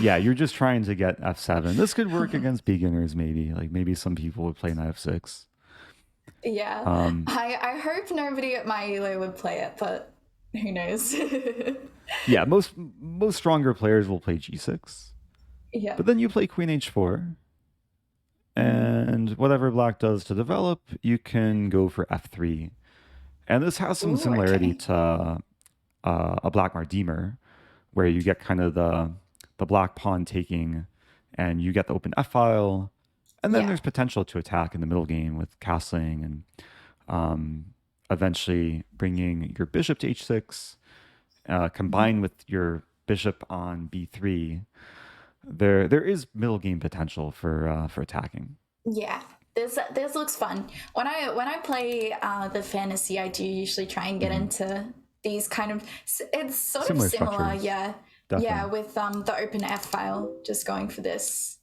Yeah, you're just trying to get f7. This could work against beginners, maybe. Like maybe some people would play knight f6. Yeah. I hope nobody at my elo would play it, but who knows? Yeah, most stronger players will play g6. Yeah. But then you play queen h4. And whatever black does to develop, you can go for f3. And this has some similarity to a black Mardimer, where you get kind of the black pawn taking, and you get the open f-file, and then there's potential to attack in the middle game with castling and eventually bringing your bishop to h6, combined with your bishop on b3. There is middle game potential for attacking. Yeah, this looks fun. When I play the fantasy, I do usually try and get into these kind of. It's sort of similar, yeah. Definitely. Yeah, with the open f file, just going for this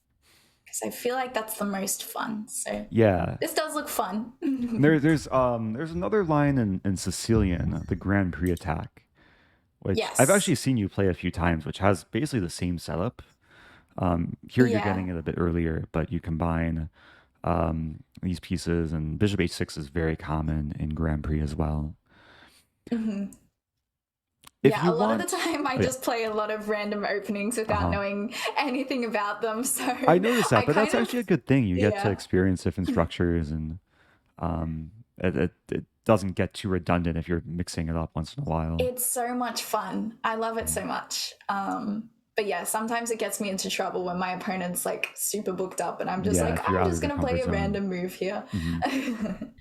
because I feel like that's the most fun. So yeah, this does look fun. there's another line in Sicilian, the Grand Prix attack, which I've actually seen you play a few times, which has basically the same setup. Here you're getting it a bit earlier, but you combine these pieces, and bishop h6 is very common in Grand Prix as well. A lot of the time I just play a lot of random openings without knowing anything about them. So I noticed that, but that's actually a good thing. You get to experience different structures, and it doesn't get too redundant if you're mixing it up once in a while. It's so much fun. I love it so much. But yeah, sometimes it gets me into trouble when my opponent's like super booked up and I'm just Yeah, like, if you're I'm out just of your going to play a comfort zone. random move here.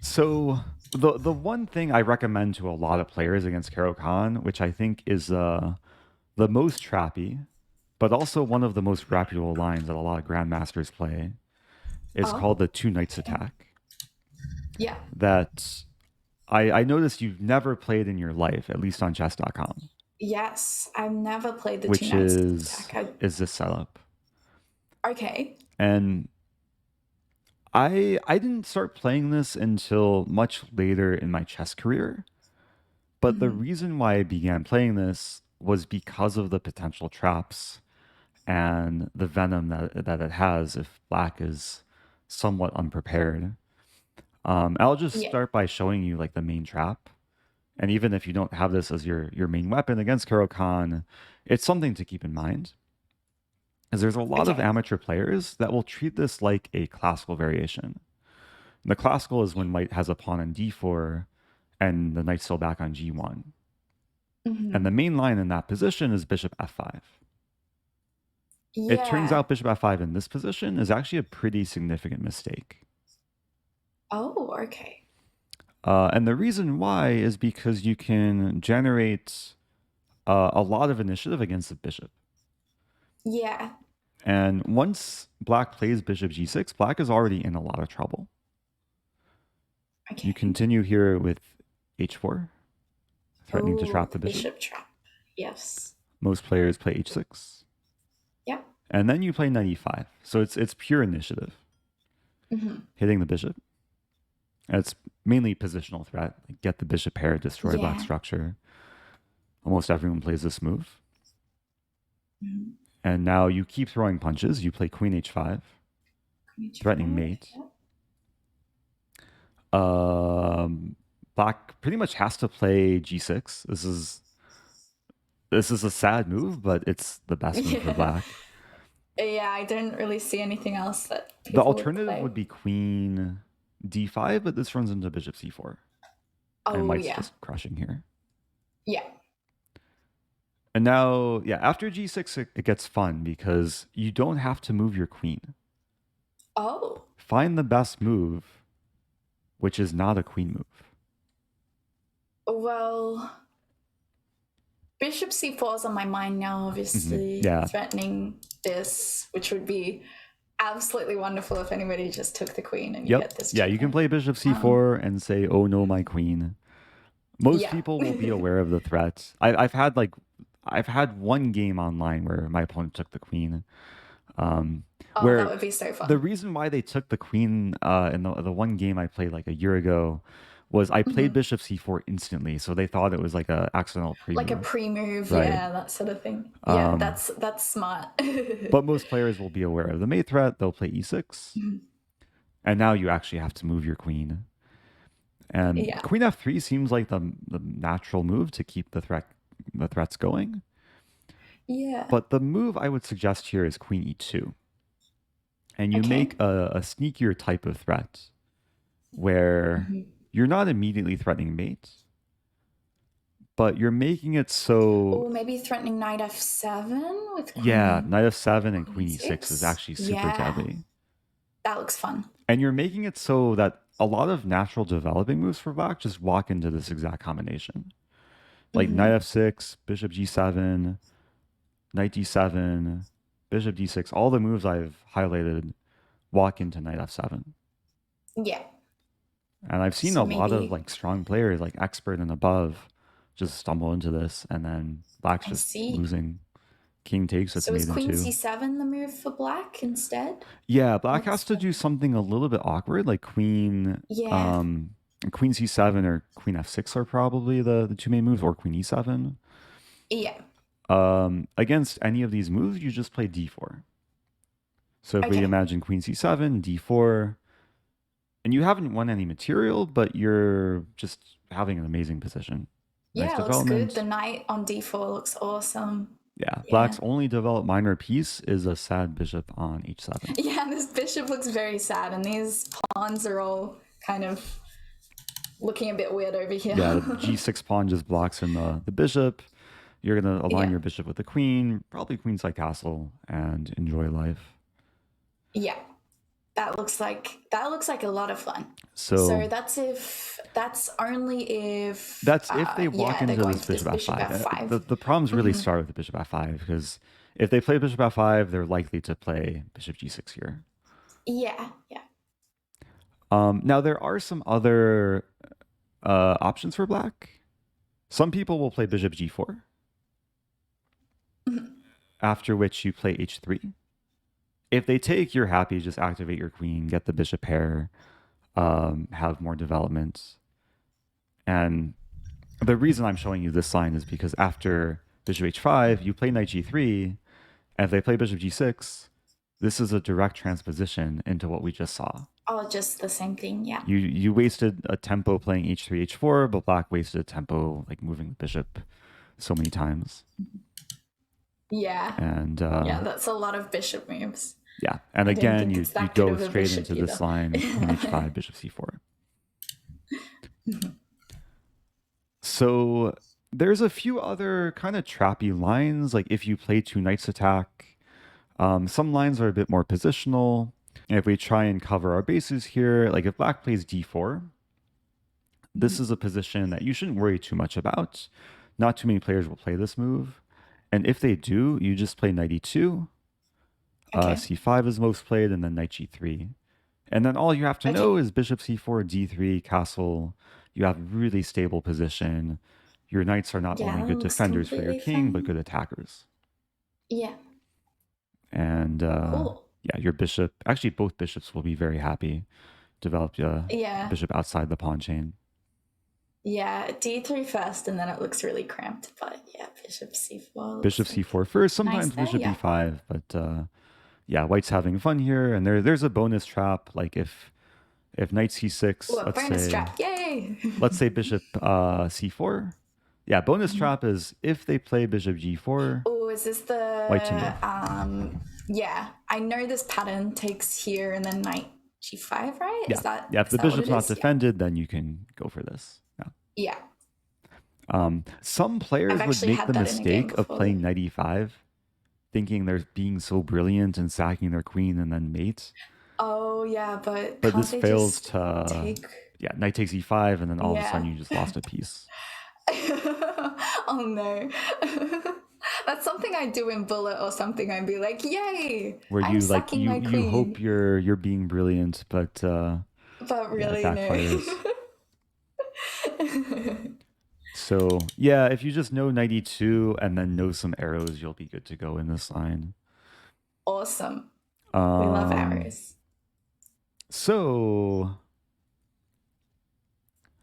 So the one thing I recommend to a lot of players against Caro Kann, which I think is the most trappy, but also one of the most reputable lines that a lot of grandmasters play, is called the two knights attack. Yeah. That I noticed you've never played in your life, at least on chess.com. Yes, I've never played the Which two knights attack. is this setup. Okay. And I didn't start playing this until much later in my chess career. But the reason why I began playing this was because of the potential traps and the venom that it has if black is somewhat unprepared. I'll just Yeah. start by showing you like the main trap. And even if you don't have this as your main weapon against Caro Kann, it's something to keep in mind. Because there's a lot of amateur players that will treat this like a classical variation. And the classical is when white has a pawn on d4 and the knight's still back on g1. And the main line in that position is bishop f5. Yeah. It turns out bishop f5 in this position is actually a pretty significant mistake. Oh, okay. And the reason why is because you can generate a lot of initiative against the bishop. Yeah. And once black plays bishop g6, black is already in a lot of trouble. Okay. You continue here with h4, threatening to trap the bishop. Bishop trap. Yes. Most players play h6. Yep. And then you play knight e5. So it's pure initiative, hitting the bishop. And it's mainly positional threat. Like get the bishop pair, destroy black structure. Almost everyone plays this move. And now you keep throwing punches. You play queen h5, threatening mate. Black pretty much has to play g6. This is a sad move, but it's the best move for black. Yeah, I don't really see anything else that The alternative would be queen d5, but this runs into bishop c4. And white's just crushing here. Yeah. And now, after g6, it gets fun because you don't have to move your queen. Oh. Find the best move, which is not a queen move. Well, bishop c4 is on my mind now, obviously. Threatening this, which would be absolutely wonderful if anybody just took the queen and you get this. Yeah, you can play bishop c4 and say, oh no, my queen. Most people will be aware of the threat. I've had one game online where my opponent took the queen. Where that would be so fun. The reason why they took the queen in the one game I played like a year ago was I played bishop c4 instantly, so they thought it was like an accidental pre-move. Like a pre-move, right. Yeah, that sort of thing. Yeah, that's smart. But most players will be aware of the mate threat. They'll play e6, and now you actually have to move your queen. And queen f3 seems like the natural move to keep the threats going. Yeah. But the move I would suggest here is queen e2. And you make a sneakier type of threat where you're not immediately threatening mate, but you're making it so... Oh, maybe threatening knight f7 with queen... Yeah, knight f7 and queen e6 is actually super deadly. That looks fun. And you're making it so that a lot of natural developing moves for black just walk into this exact combination. Like knight f6, bishop g7, knight d7, bishop d6, all the moves I've highlighted walk into knight f7. Yeah. And I've seen a lot of like strong players, like expert and above, just stumble into this, and then black's just losing. King takes, it's so is queen too. c7 the move for black instead? Yeah, black has to do something a little bit awkward, like queen queen c7 or queen f6 are probably the two main moves, or queen e7. Yeah. Against any of these moves, you just play d4. So if we imagine queen c7, d4, and you haven't won any material, but you're just having an amazing position. Yeah, nice looks good. The knight on d4 looks awesome. Yeah, black's only developed minor piece is a sad bishop on h7. Yeah, this bishop looks very sad, and these pawns are all kind of looking a bit weird over here. Yeah, the g6 pawn just blocks in the bishop. You're going to align Yeah. your bishop with the queen, probably queenside castle, and enjoy life. Yeah. That looks like a lot of fun. So that's only if they walk into this bishop f5. The problems really start with the bishop f5, because if they play bishop f5, they're likely to play bishop g6 here. Yeah, yeah. Now there are some other options for black. Some people will play bishop g4, after which you play h3. If they take, you're happy, just activate your queen, get the bishop pair, have more development. And the reason I'm showing you this line is because after bishop h5, you play knight g3, and if they play bishop g6, this is a direct transposition into what we just saw. Oh, just the same thing, yeah. You wasted a tempo playing h3, h4, but black wasted a tempo like moving the bishop so many times. Yeah. And yeah, that's a lot of bishop moves. Yeah, and again, you go straight into this line, queen h5, bishop c4. So there's a few other kind of trappy lines, like if you play two knights attack. Some lines are a bit more positional. And if we try and cover our bases here, like if black plays d4, this is a position that you shouldn't worry too much about. Not too many players will play this move. And if they do, you just play knight e2. Okay. c5 is most played, and then knight g3. And then all you have to know is bishop c4, d3, castle. You have really stable position. Your knights are not only good defenders for your king, but good attackers. Yeah. And cool. Yeah, your bishop, actually both bishops will be very happy. Develop a bishop outside the pawn chain. Yeah, d3 first, and then it looks really cramped. But yeah, bishop c4. Bishop c4 first, sometimes nice bishop b5, but yeah, white's having fun here. And there's a bonus trap, like if knight c6, bonus trap, yay! Let's say bishop c4. Yeah, bonus trap is if they play bishop g4. Oh, is this the white to move. Yeah, I know this pattern takes here and then knight g5, right? Yeah, if the bishop's not defended, then you can go for this. Yeah. Some players would make the mistake of playing knight e5, thinking they're being so brilliant and sacking their queen and then mate. Oh yeah, but this fails to take... Yeah, knight takes e5, and then all of a sudden you just lost a piece. Oh no. That's something I do in Bullet or something. I'd be like, yay! Where you like you hope you're being brilliant, but really no. So yeah, if you just know knight e2 and then know some arrows, you'll be good to go in this line. Awesome. We love arrows. So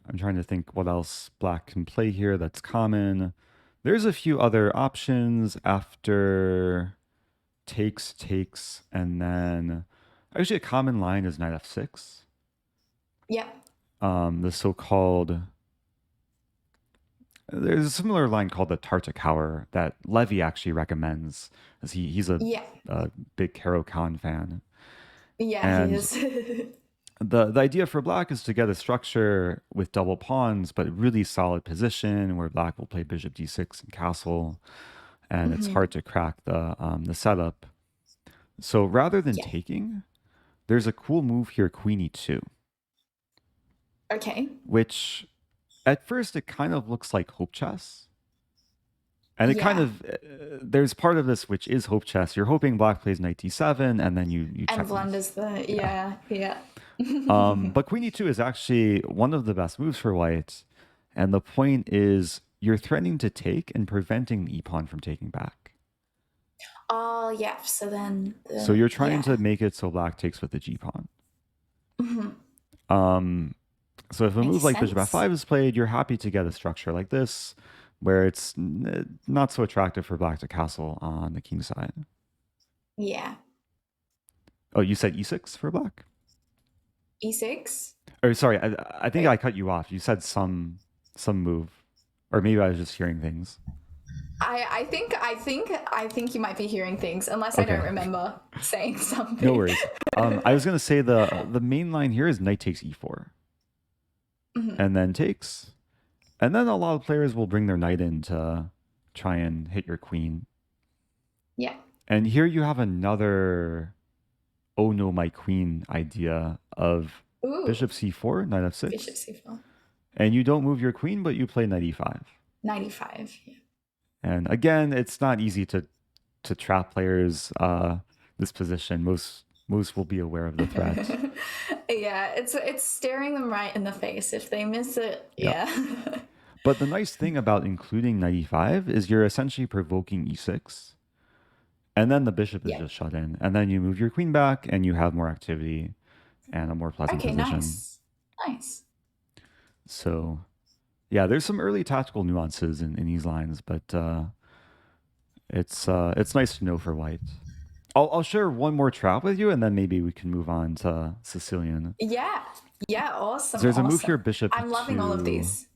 I'm trying to think what else black can play here that's common. There's a few other options after takes, and then actually a common line is knight f6. Yeah. The so-called, there's a similar line called the Tartakower that Levy actually recommends, as he's a big Caro Kann fan. Yeah, and he is. The idea for black is to get a structure with double pawns, but really solid position where black will play bishop d6 and castle, and it's hard to crack the setup. So rather than taking, there's a cool move here, queen e2. Okay. Which, at first, it kind of looks like hope chess. And it kind of, there's part of this which is hope chess. You're hoping black plays knight d7, and then you check. And blunders the, yeah. But queen e2 is actually one of the best moves for white. And the point is, you're threatening to take and preventing the e-pawn from taking back. Oh, yeah. So then... so you're trying to make it so black takes with the g-pawn. So if a move like bishop f5 is played, you're happy to get a structure like this, where it's not so attractive for black to castle on the king side. Yeah. Oh, you said e6 for black? E6? Or sorry, I think I cut you off. You said some move, or maybe I was just hearing things. I think you might be hearing things, unless I don't remember saying something. No worries. I was going to say the main line here is knight takes e4. and then takes. And then a lot of players will bring their knight in to try and hit your queen. Yeah. And here you have another oh no, my queen idea of Ooh. bishop c4, knight f6. Bishop c4. And you don't move your queen, but you play knight e5. Knight e5, yeah. And again, it's not easy to trap players this position. Most will be aware of the threat. Yeah, it's staring them right in the face. If they miss it, yeah. But the nice thing about including knight e5 is you're essentially provoking e6. And then the bishop is just shut in. And then you move your queen back and you have more activity and a more pleasant position. Nice. So, yeah, there's some early tactical nuances in these lines, but it's nice to know for white. I'll share one more trap with you, and then maybe we can move on to Sicilian. Yeah, awesome. There's a move here, bishop. I'm loving all of these.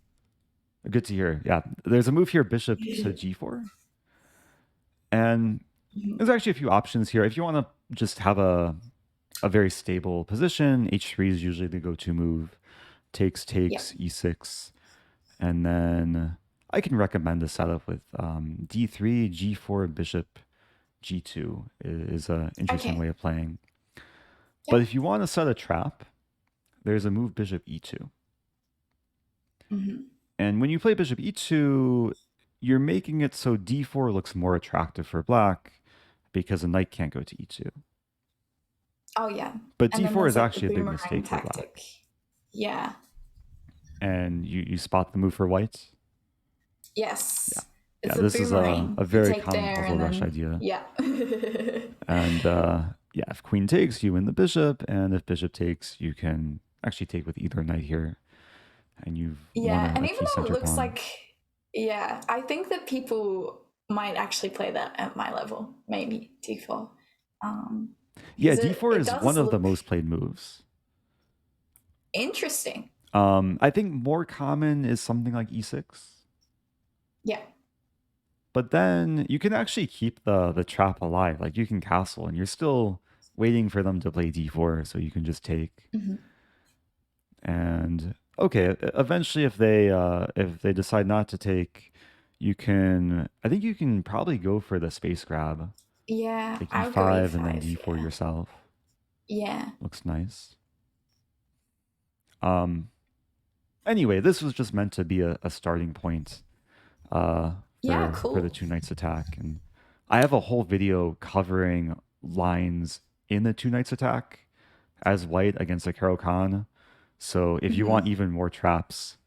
Good to hear. Yeah, there's a move here, bishop to g4, and there's actually a few options here. If you want to just have a very stable position, h3 is usually the go-to move. Takes, e6, and then I can recommend a setup with d3, g4, bishop, g2 is an interesting way of playing. But if you want to set a trap, there's a move bishop e2. And when you play bishop e2, you're making it so d4 looks more attractive for black because the knight can't go to e2. Oh, yeah. But d4 is actually a big mistake for black. Yeah. And you spot the move for white? Yes. Yeah, this is a very common puzzle rush idea. Yeah. And yeah, if queen takes, you win the bishop, and if bishop takes, you can actually take with either knight here, and you've won and a even key though it center looks pawn. like, I think that people might actually play that at my level, maybe d4. Yeah, d4 is one of the most played moves. Interesting. I think more common is something like e6. Yeah. But then you can actually keep the trap alive. Like you can castle, and you're still waiting for them to play d4, so you can just take. And okay, eventually, if they decide not to take, you can. I think you can probably go for the space grab. Yeah, take e5 and then d4 yourself. Yeah, looks nice. Anyway, this was just meant to be a starting point. For the two knights attack, and I have a whole video covering lines in the two knights attack as white against the Caro Kann. So if you want even more traps,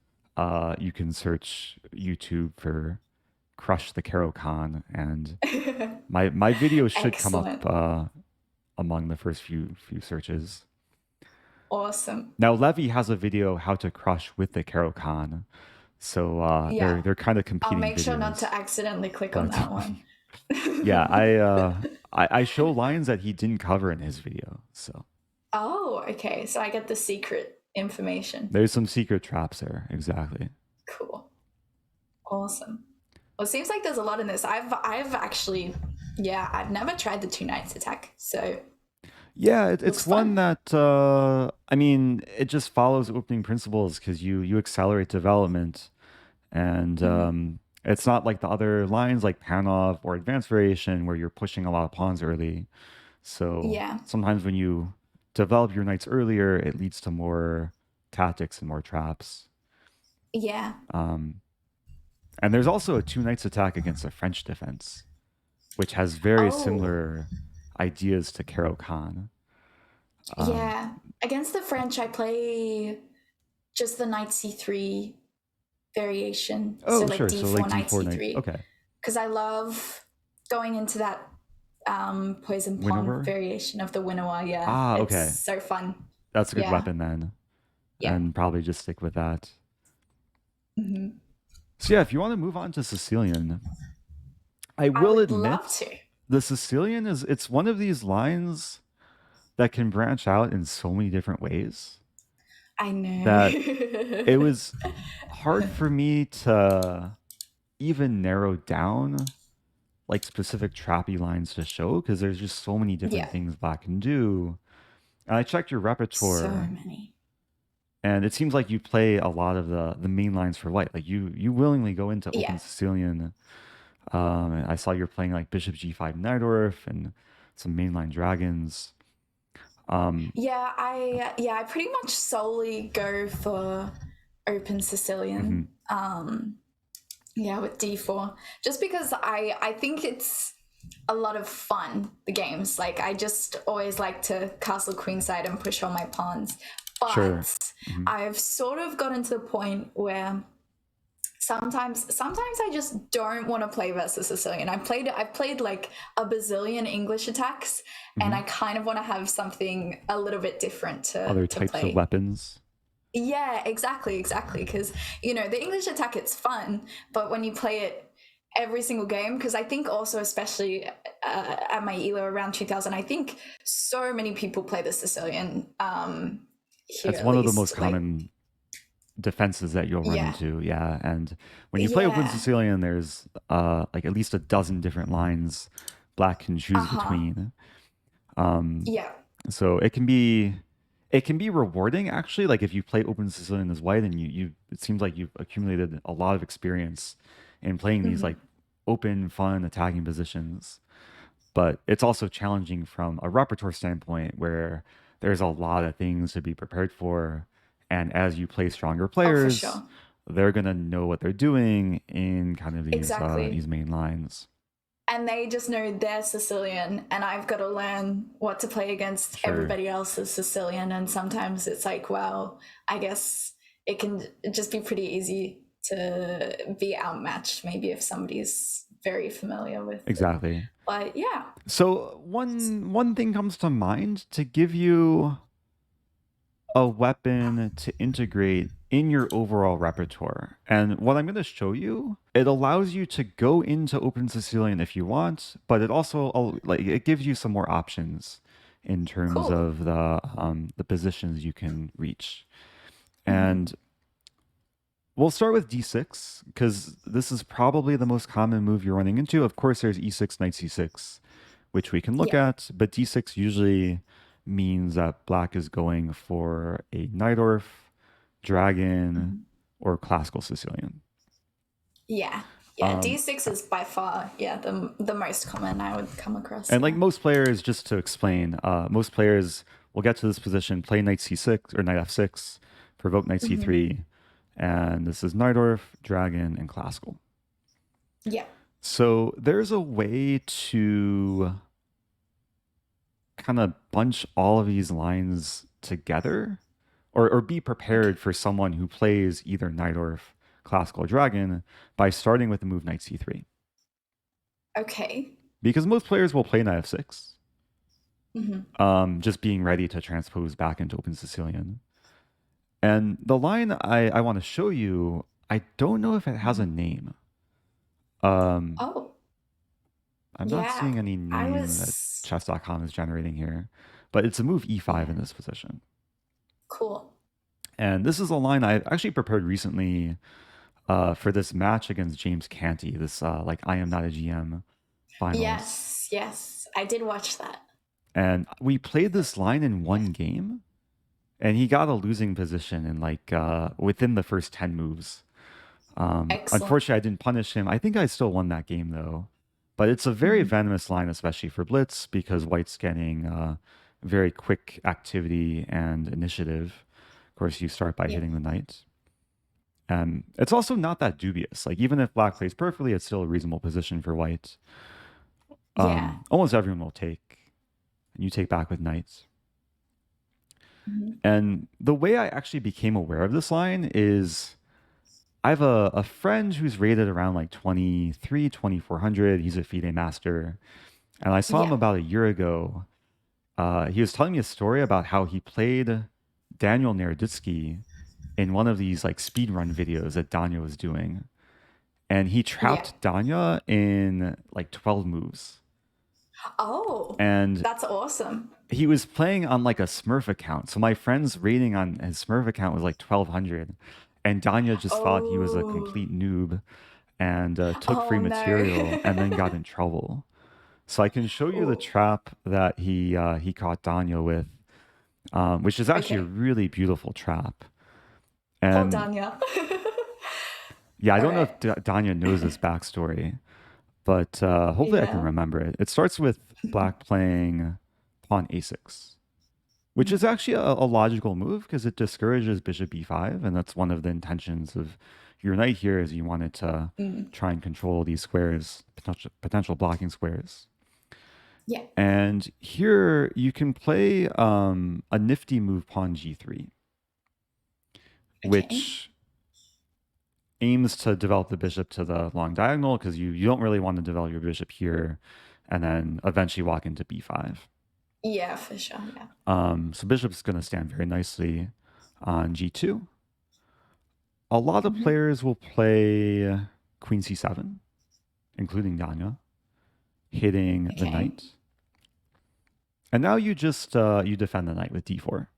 you can search YouTube for "Crush the Caro Kann," and my video should come up among the first few searches. Awesome. Now Levy has a video how to crush with the Caro Kann. So they're kind of competing. I'll make sure not to accidentally click on that one. Yeah, I show lines that he didn't cover in his video. So. Oh, okay. So I get the secret information. There's some secret traps there. Exactly. Cool. Awesome. Well, it seems like there's a lot in this. I've actually, I've never tried the two knights attack. So. Yeah, it's one that, I mean, it just follows opening principles because you accelerate development, and it's not like the other lines like Panov or Advanced Variation where you're pushing a lot of pawns early. So sometimes when you develop your knights earlier, it leads to more tactics and more traps. Yeah. And there's also a two knights attack against a French defense, which has very similar ideas to Caro Kann. Against the French, I play just the knight c3 variation. Oh, so like sure. d4, So like knight d4, c3. okay. Because I love going into that poison pawn variation of the Winnower. Yeah. Ah, okay. It's so fun. That's a good weapon then. Yeah. And probably just stick with that. So yeah, if you want to move on to Sicilian, I will admit, love to. The Sicilian it's one of these lines that can branch out in so many different ways. I know. That it was hard for me to even narrow down like specific trappy lines to show because there's just so many different things black can do. And I checked your repertoire. So many. And it seems like you play a lot of the main lines for white. Like you willingly go into open Yeah. Sicilian. And I saw you're playing like Bishop G5 Najdorf and some mainline dragons. I pretty much solely go for open Mhm. Sicilian. With D4, just because I think it's a lot of fun, the games. Like, I just always like to castle queenside and push all my pawns. Sure. But Mhm. I've sort of gotten to the point where sometimes I just don't want to play versus Sicilian. I've played like a bazillion English attacks, and Mhm. I kind of want to have something a little bit different Other to types of play. weapons. Yeah, exactly. Because the English attack, it's fun, but when you play it every single game, because I think also, especially at my ELO around 2000, I think so many people play the Sicilian, here That's at one of the most least. Like, common defenses that you'll run yeah, into. Yeah. And when you play open yeah, Sicilian, there's like at least a dozen different lines black can uh choose huh, between. Um, yeah, so it can be rewarding actually. Like if you play open Sicilian as white and you it seems like you've accumulated a lot of experience in playing these like open, fun attacking positions. But it's also challenging from a repertoire standpoint where there's a lot of things to be prepared for. And as you play stronger oh for players, sure, they're gonna know what they're doing in kind of these exactly. main lines. And they just know they're Sicilian, and I've got to learn what to play against Sure. everybody else's Sicilian. And sometimes it's like, well, I guess it can just be pretty easy to be outmatched, maybe if somebody's very familiar with it. Exactly. But yeah, So one thing comes to mind to give you a weapon to integrate in your overall repertoire. And what I'm going to show you, it allows you to go into Open Sicilian if you want, but it also like it gives you some more options in terms cool. of the positions you can reach. Mm-hmm. And we'll start with d6 because this is probably the most common move you're running into. Of course, there's e6, knight c6, which we can look Yeah. at, but d6 usually means that black is going for a Najdorf, dragon, Mm-hmm. or classical Sicilian. Yeah. Yeah. Um, D6 is by far, the most common I would come across. and like Yeah. most players, just to explain, most players will get to this position, play knight c6 or knight f6, provoke knight Mm-hmm. c3, and this is Najdorf, dragon, and classical. Yeah. So there's a way to kind of bunch all of these lines together or be Okay. prepared for someone who plays either Najdorf, classical, or dragon by starting with the move knight c3. Okay. Because most players will play knight f6, Mm-hmm. just being ready to transpose back into open Sicilian. And the line I want to show you, I don't know if it has Mm-hmm. a name. Um, Oh, I'm not yeah. seeing any I name that was, chess.com is generating here, but it's a move e5 yeah, in this position. cool. And this is a line I actually prepared recently for this match against James Canty, this like I am not a GM finals. Yes, yes. I did watch that. And we played this line in one game, and he got a losing position in like within the first 10 moves. Excellent. Unfortunately, I didn't punish him. I think I still won that game though. But it's a very Mm-hmm. venomous line, especially for Blitz, because White's getting very quick activity and initiative. Of course, you start by Yeah. hitting the knight. And it's also not that dubious. Like even if black plays perfectly, it's still a reasonable position for white. Yeah. Almost everyone will take, and you take back with knights. Mm-hmm. And the way I actually became aware of this line is I have a friend who's rated around like 23, 2400. He's a FIDE master. And I saw him Yeah. about a year ago. He was telling me a story about how he played Daniel Naroditsky in one of these like speedrun videos that Danya was doing. And he Yeah. trapped Danya in like 12 moves. Oh, And that's awesome. he was playing on like a Smurf account. So my friend's rating on his Smurf account was like 1200. And Danya just thought he was a Oh, complete noob and took free oh no. material and then got in trouble. So I can show you the Oh, trap that he caught Danya with, which is actually a okay. really beautiful trap. Poor And Danya. yeah, I All don't know right. if Danya knows this backstory, but hopefully I can Yeah. remember it. It starts with black playing pawn a6, which is Mhm. actually a logical move because it discourages bishop e5, and that's one of the intentions of your knight here is you wanted to Mm. try and control these squares, potential blocking squares. Yeah. And here you can play a nifty move pawn g3, Okay. which aims to develop the bishop to the long diagonal because you don't really want to develop your bishop here and then eventually walk into b5. Yeah, for sure. Yeah. So bishop's going to stand very nicely on g2. A lot of Hmm. players will play queen c7, including Danya, hitting the Okay. knight. And now you just you defend the knight with d4.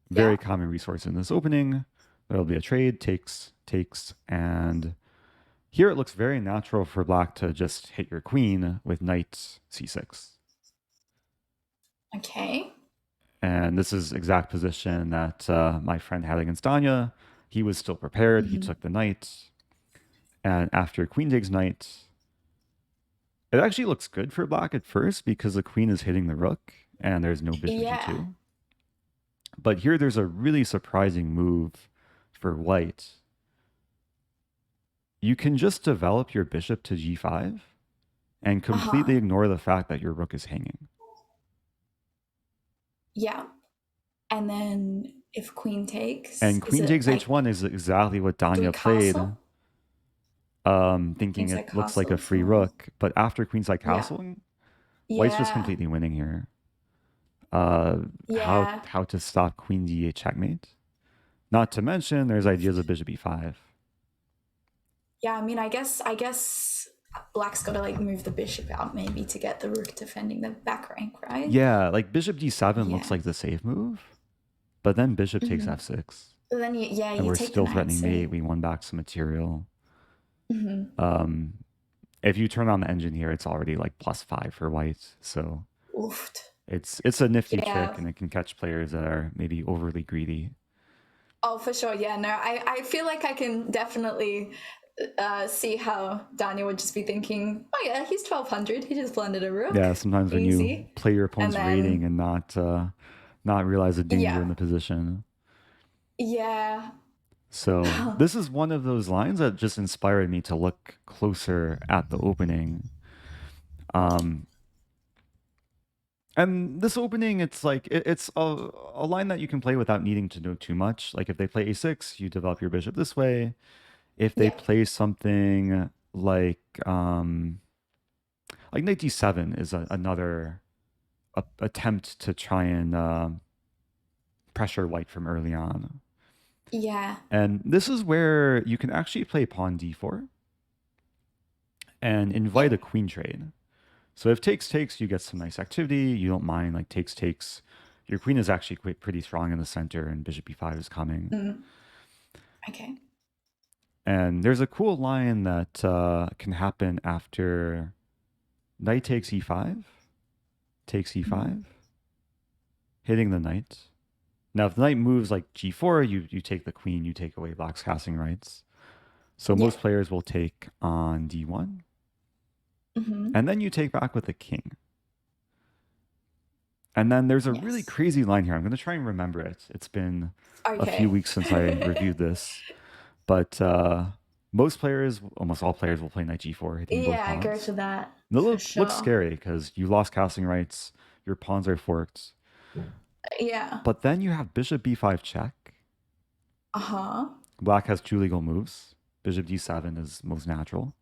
Very Yeah. common resource in this opening. There'll be a trade, takes, and here it looks very natural for black to just hit your queen with knight c6. Okay. And this is exact position that my friend had against Danya. He was still prepared. He Hmm. took the knight. And after queen takes knight, it actually looks good for black at first because the queen is hitting the rook and there's no bishop Yeah. g2. But here there's a really surprising move for white. You can just develop your bishop to g5 and Uh huh. completely ignore the fact that your rook is hanging. Yeah. And then if queen takes, And is queen it takes like, h1 is exactly what do we Danya played, castle? thinking it Queenside looks like a castles free or rook. But after queenside yeah. castling, white's just Yeah. completely winning here. Uh, how Yeah. how to stop queen d8 checkmate? Not to mention, there's ideas of bishop e5. Yeah, I mean, I guess black's got to like move the bishop out maybe to get the rook defending the back rank, right? Yeah, like bishop d7 looks Yeah. like the safe move, but then bishop takes Hmm. f6, But then yeah, and you we're take the still knight, threatening so mate. We won back some material. mhm. Um, if you turn on the engine here, it's already like +5 for white, so Oofed. it's a nifty trick, Yeah. and it can catch players that are maybe overly greedy. Oh, for sure. Yeah, no, I feel like I can definitely see how Daniel would just be thinking, oh yeah, he's 1200. He just blended a rook. Yeah, sometimes when you Easy. play your And opponent's rating then, and not realize the danger yeah. in the position. Yeah. So this is one of those lines that just inspired me to look closer at the opening. Um, and this opening, it's like it's a line that you can play without needing to know too much. Like if they play a6, you develop your bishop this way. If they Yeah. play something like knight d7 is another attempt to try and pressure white from early on. Yeah. And this is where you can actually play pawn d4 and invite Yeah. a queen trade. So if takes, you get some nice activity. You don't mind like takes. Your queen is actually quite pretty strong in the center, and bishop e5 is coming. Mm. Okay. And there's a cool line that can happen after knight takes e5, takes Mm. e5, hitting the knight. Now, if the knight moves like g4, you take the queen, you take away black's casting rights. So Yeah. most players will take on d1, Hmm. and then you take back with the king. And then there's a really Yes. crazy line here. I'm going to try and remember it. It's been a few Okay. weeks since I reviewed this, but most players, almost all players, will play knight g4, hitting both Yeah, go pawns. to that And it for looks sure. scary because you lost casting rights, your pawns are forked, Yeah. but then you have bishop b5 check. Uh huh. Black has two legal moves. Bishop d7 is most natural.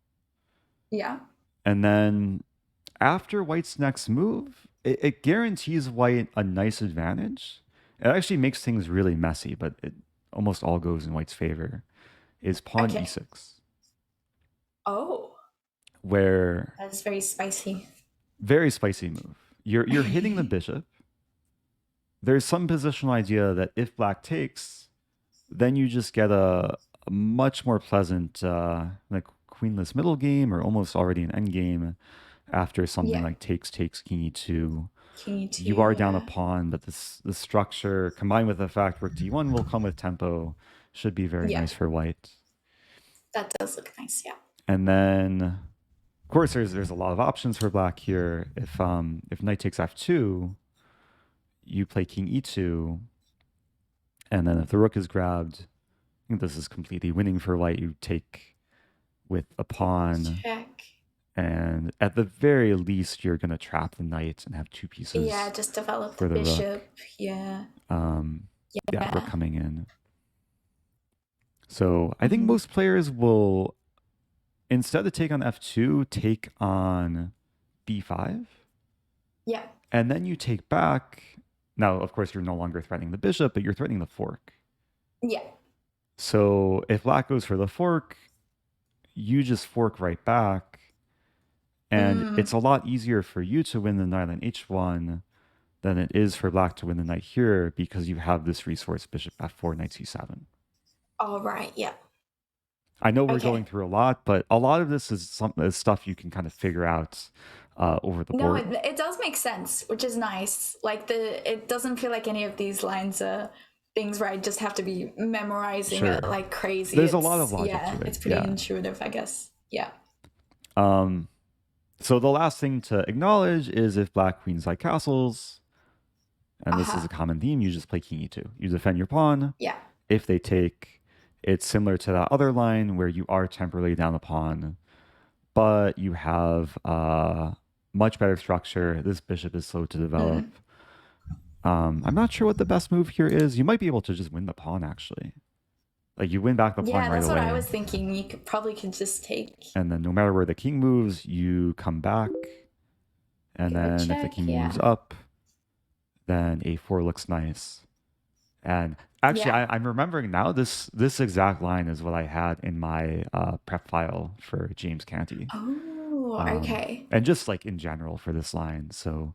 Yeah. And then after white's next move, it guarantees white a nice advantage. It actually makes things really messy, but it almost all goes in white's favor. Is pawn Okay. e6, Oh, where that's very spicy. very spicy move. You're hitting the bishop. There's some positional idea that if black takes, then you just get a much more pleasant like queenless middle game or almost already an end game after something Yeah. like takes king e2. King E2, you are down a yeah. pawn, but the structure combined with the fact rook d1 will come with tempo should be very Yeah, nice for white. that does look nice, yeah. And then, of course, there's a lot of options for black here. If knight takes f2, you play king e2, and then if the rook is grabbed, I think this is completely winning for white. You take with a pawn, Check. and at the very least, you're going to trap the knight and have two pieces Yeah, just develop the for the rook. bishop. Yeah. Yeah, rook Yeah. coming in. So I think most players will, instead of take on f2, take on b5. Yeah. And then you take back. Now, of course, you're no longer threatening the bishop, but you're threatening the fork. Yeah. So if black goes for the fork, you just fork right back. And it's a lot easier for you to win the knight on h1 than it is for black to win the knight here because you have this resource bishop f4, knight c7. All right. Yeah. I know we're Okay. going through a lot, but a lot of this is stuff you can kind of figure out over the No, board. it does make sense, which is nice. Like it doesn't feel like any of these lines are things where I just have to be memorizing it Sure. like crazy. There's a lot of logic yeah, to it. it's pretty Yeah. intuitive, I guess. Yeah. So the last thing to acknowledge is if black queenside castles, and this is a common theme, you just play king e2. You defend your pawn. Yeah. If they take, it's similar to that other line where you are temporarily down a pawn, but you have much better structure. This bishop is slow to develop. I'm not sure what the best move here is. You might be able to just win the pawn, actually. Like you win back the pawn right away. Yeah, that's what I was thinking. You probably could just take. And then no matter where the king moves, you come back. And then if the king moves up, then a4 looks nice. And actually, I'm remembering now, this exact line is what I had in my prep file for James Canty. Oh, okay. And just like in general for this line. So.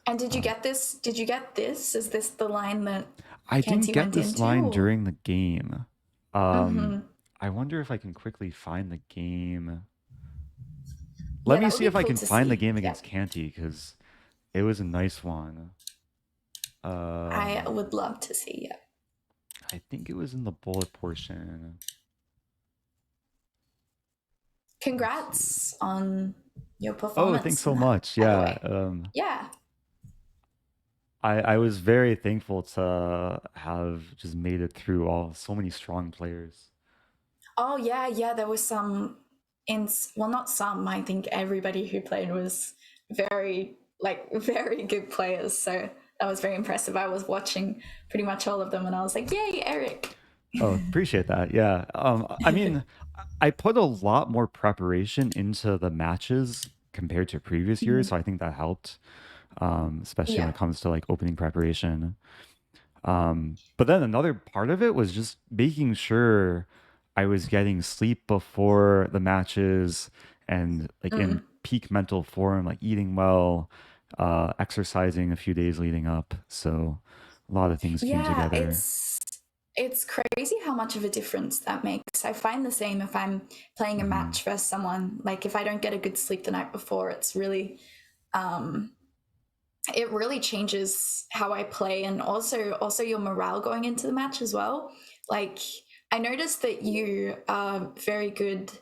And did you get this? Did you get this? Is this the line that I Canty didn't get went this into, line or? during the game. I wonder if I can quickly find the game. Let me see if I can find the game against Canty, because it was a nice one. I would love to see it. I think it was in the bullet portion. Congrats on your performance. Oh, thanks so much. Yeah. Yeah. I was very thankful to have just made it through so many strong players. Oh yeah, there was some well, not some, I think everybody who played was very good players, so that was very impressive. I was watching pretty much all of them and I was like, yay, Eric. Oh, appreciate that. Yeah. I mean, I put a lot more preparation into the matches compared to previous years, so I think that helped, especially when it comes to like opening preparation. But then another part of it was just making sure I was getting sleep before the matches and like in peak mental form, like eating well, exercising a few days leading up. So a lot of things came together. It's crazy how much of a difference that makes. I find the same if I'm playing a match versus someone. Like if I don't get a good sleep the night before, it's really it really changes how I play, and also your morale going into the match as well. Like I noticed that you are very good.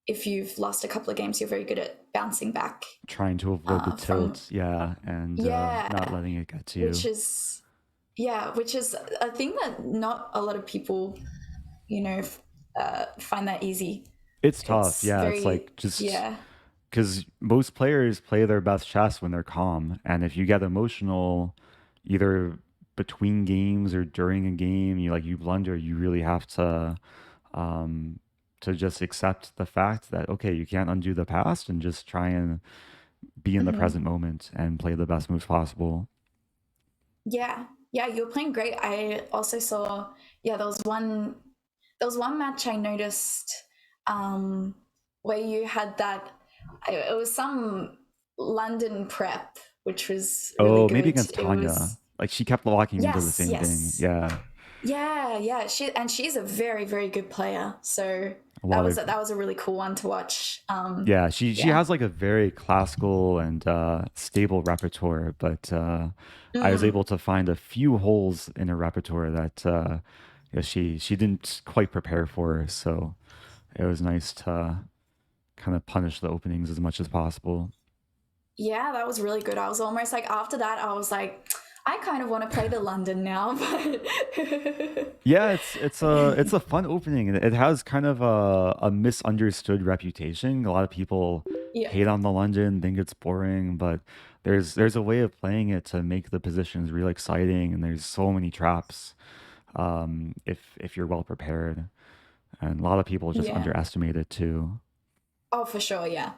If you've lost a couple of games, you're very good at bouncing back. Trying to avoid the tilt, and not letting it get to you. Which is a thing that not a lot of people, find that easy. It's tough. It's like just because most players play their best chess when they're calm, and if you get emotional, either between games or during a game, you blunder, you really have to just accept the fact that, okay, you can't undo the past, and just try and be in the present moment and play the best moves possible. Yeah, you were playing great. I also saw, there was one match I noticed where you had that, it was some London prep, which was really good. Maybe against Tanya. Like she kept locking into the same thing. Yeah. Yeah. She's a very, very good player. So A lot of that was a really cool one to watch. Yeah, she Yeah. has like a very classical and stable repertoire, but I was Mm. able to find a few holes in her repertoire that yeah, she didn't quite prepare for, so it was nice to kind of punish the openings as much as possible. Yeah, that was really good. I was almost like after that, I was like, I kind of want to play the London now, but Yeah, it's a fun opening. It has kind of a misunderstood reputation. A lot of people yeah, hate on the London, think it's boring, but there's a way of playing it to make the positions really exciting, and there's so many traps if you're well prepared. And a lot of people just yeah. underestimate it too. Oh, for sure. Yeah.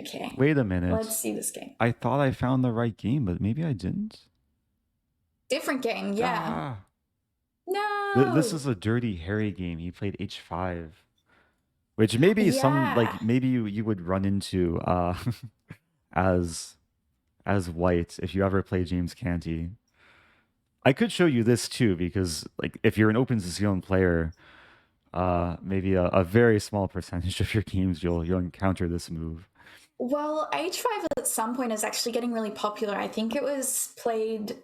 Okay. Wait a Let's minute. see this game. I thought I found the right game, but maybe I didn't. Different game. Yeah. Ah, this No. is a dirty Harry game. He played H5. Which maybe some Yeah. like maybe you would run into as as white if you ever play James Canty. I could show you this too because like if you're an open Sicilian player, maybe a very small percentage of your games you'll encounter this move. Well, H5 at some point is actually getting really popular. I think it was played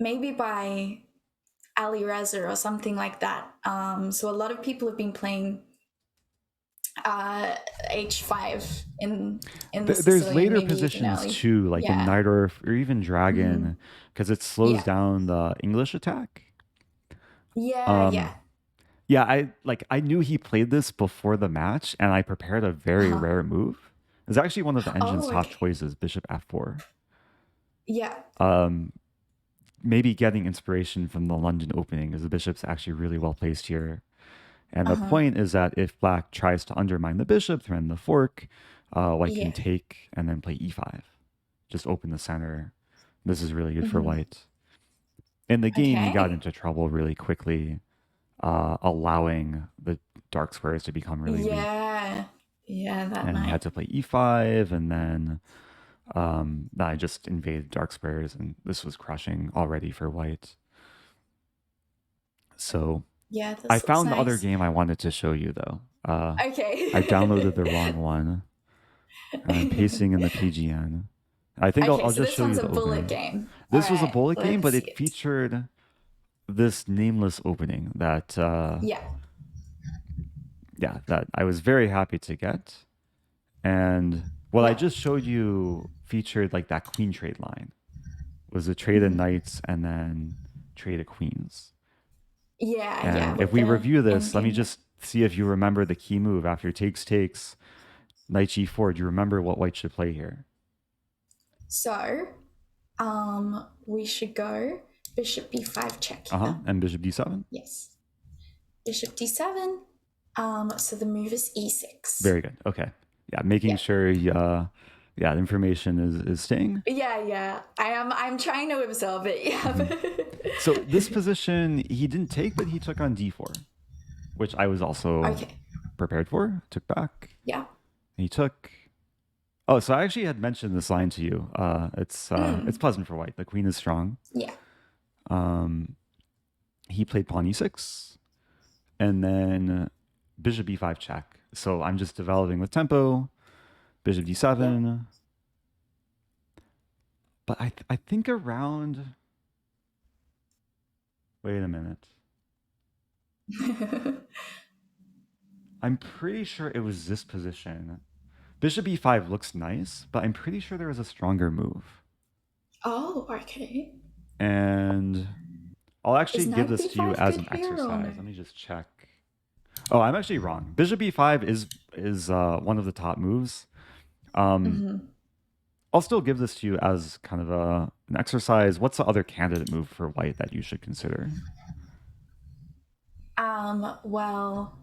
maybe by Ali Reza or something like that. So a lot of people have been playing H5 in the There's Sicilian, later maybe even positions early. too, like in Yeah. Nightdorf or even Mm-hmm. Dragon, because it slows Yeah. down the English attack. Yeah. Um, Yeah. Yeah, I knew he played this before the match, and I prepared a very Uh-huh. rare move. It's actually one of the engine's Oh, top okay. choices, Bishop F4. Yeah. Um, Maybe getting inspiration from the London opening, as the bishop's actually really well placed here. And the Uh-huh. point is that if black tries to undermine the bishop, threaten the fork, white can Yeah. take and then play e5. Just open the center. This is really good for Mm-hmm. white. In the game, he got Okay. into trouble really quickly, allowing the dark squares to become really weak. Yeah. Yeah, that And he might. had to play e5, and then I just invaded dark squares, and this was crushing already for white. So Yeah, I this looks found the other nice. game I wanted to show you though. I downloaded the Okay. wrong one, and I'm pasting in the PGN. I think Okay, I'll so just this show you one's a the bullet opening. game. All This was a right, bullet game, let's but see it it. featured this nameless opening that Yeah. yeah, that I was very happy to get. And what I Yeah. just showed you featured like that queen trade line. Was a trade of Mm-hmm. knights and then trade of queens. Yeah, And if with we the review end this, let me game. Yeah. just see if you remember the key move after takes, knight g4. Do you remember what white should play here? So, we should go bishop b5 check Uh-huh. here. And bishop d7. Yes. Bishop d7. So the move is e6. Very good. Okay. Yeah, making Yeah. sure yeah, the information is staying. Yeah. I'm trying to absorb it. Mhm. Yeah. So this position he didn't take, but he took on d4, which I was also Okay. prepared for. Took back. Yeah. He took. Oh, so I actually had mentioned this line to you. It's pleasant for white. The queen is strong. Yeah. Um, he played pawn e6, and then bishop b5 check. So I'm just developing with tempo. Bishop Yeah. d7. But I think around. Wait a minute. I'm pretty sure it was this position. Bishop e5 looks nice, but I'm pretty sure there was a stronger move. Oh, okay. And I'll Is actually give knight this to you b5 as good an here or no? exercise. Let me just check. Oh, I'm actually wrong. Bishop e5 is one of the top moves. Um, Mm-hmm. I'll still give this to you as kind of an exercise. What's the other candidate move for white that you should consider? Well,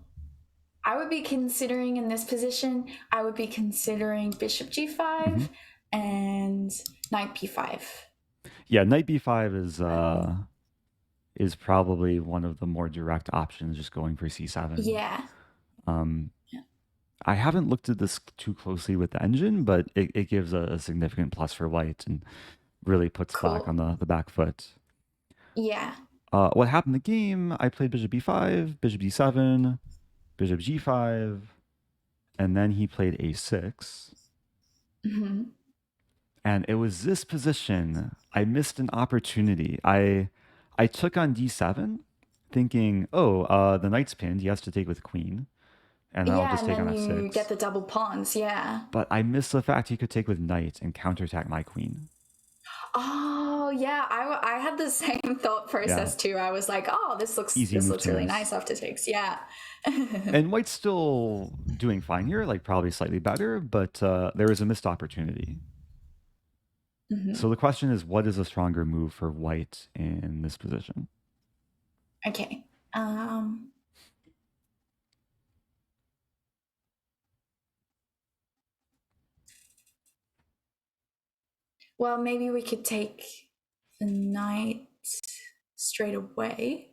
I would be considering in this position, I would be considering bishop Hmm. g5 and knight b5. Yeah, knight b5 is probably one of the more direct options, just going for c7. Yeah. Um, Yeah. I haven't looked at this too closely with the engine, but it gives a significant plus for white and really puts black Cool. on the back foot. Yeah. What happened in the game? I played bishop b5, bishop d7, bishop g5, and then he played a6. And it was this position I missed an opportunity. I took on d7, thinking, oh, the knight's pinned. He has to take with queen, and then I'll Yeah, just and take on then you get f6. the double pawns. Yeah. But I missed the fact he could take with knight and counterattack my queen. Oh yeah, I had the same thought Yeah, process too. I was like, oh, easy this move looks to really miss. nice after takes. Yeah. And white's still doing fine here, like probably slightly better, but there was a missed opportunity. So the question is, what is a stronger move for white in this position? Okay. Well, maybe we could take the knight straight away.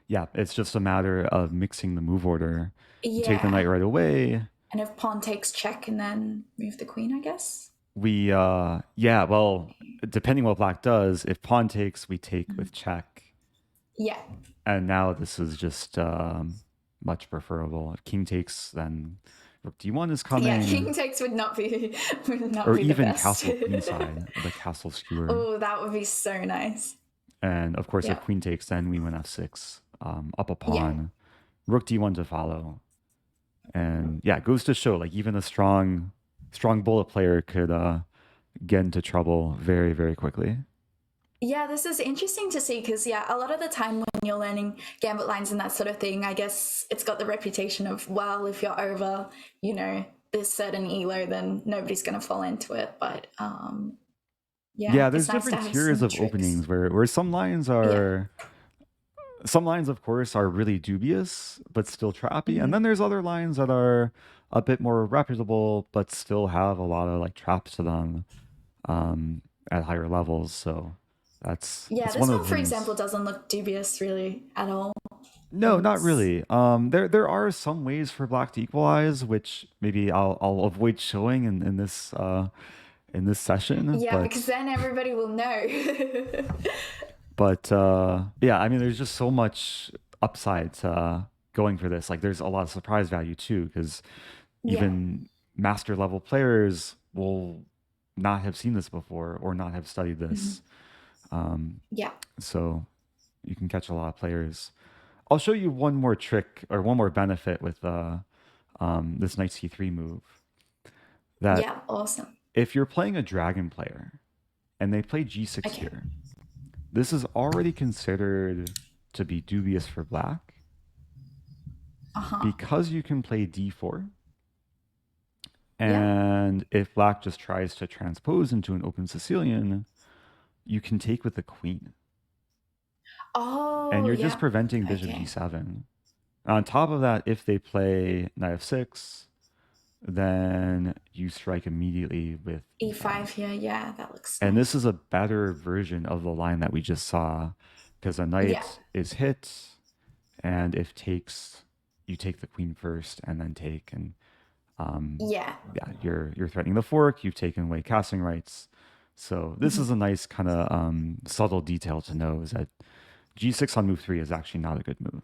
Yeah, it's just a matter of mixing the move order. You take the knight Yeah. right away. And if pawn takes check and then move the queen, I guess. Yeah, well, depending what black does, if pawn takes, we take with check. Yeah. And now this is just much preferable. If king takes, then rook d1 is Yeah, coming. king takes would not be Or the even best. castle queenside, the castle skewer. Oh, that would be so nice. And of course, if Yeah. queen takes, then we win f6, up a Yeah. pawn, rook d1 to follow. And yeah, it goes to show, like, even a strong bullet player could get into trouble very, very quickly. Yeah, this is interesting to see because, yeah, a lot of the time when you're learning gambit lines and that sort of thing, I guess it's got the reputation of, well, if you're over, this certain elo, then nobody's going to fall into it. But yeah, Yeah, it's there's nice to different have tiers some of tricks. openings where Yeah. some lines, of course, are really dubious but still trappy, and Mm-hmm. then there's other lines that are a bit more reputable but still have a lot of like traps to them at higher levels. So Yeah, that's this one one, of the for things. example, doesn't look dubious really at all. No, not It's really. There are some ways for black to equalize, which maybe I'll avoid showing in this session, yeah, because then everybody will know. but yeah, I mean, there's just so much upside to going for this. Like, there's a lot of surprise value too, because Yeah. even master level players will not have seen this before or not have studied Mm-hmm. this. Um, Yeah. so you can catch a lot of players. I'll show you one more trick or one more benefit with this knight c3 move. That Yeah. Awesome. if you're playing a dragon player and they play g6 Okay. here, this is already considered to be dubious for black Uh-huh. because you can play d4. Yeah. And if black just tries to transpose into an open Sicilian, you can take with the queen. And Oh, you're just yeah. preventing bishop Okay. d7. On top of that, if they play knight f6, then you strike immediately with E5 e5. here. Yeah, that looks And this nice. is a better version of the line that we just saw because a Yeah. knight is hit, and if takes, you take the queen first and then take. And Yeah. yeah, you're threatening the fork. You've taken away casting rights. So this is a nice kind of subtle detail to know, is that g6 on move 3 is actually not a good move.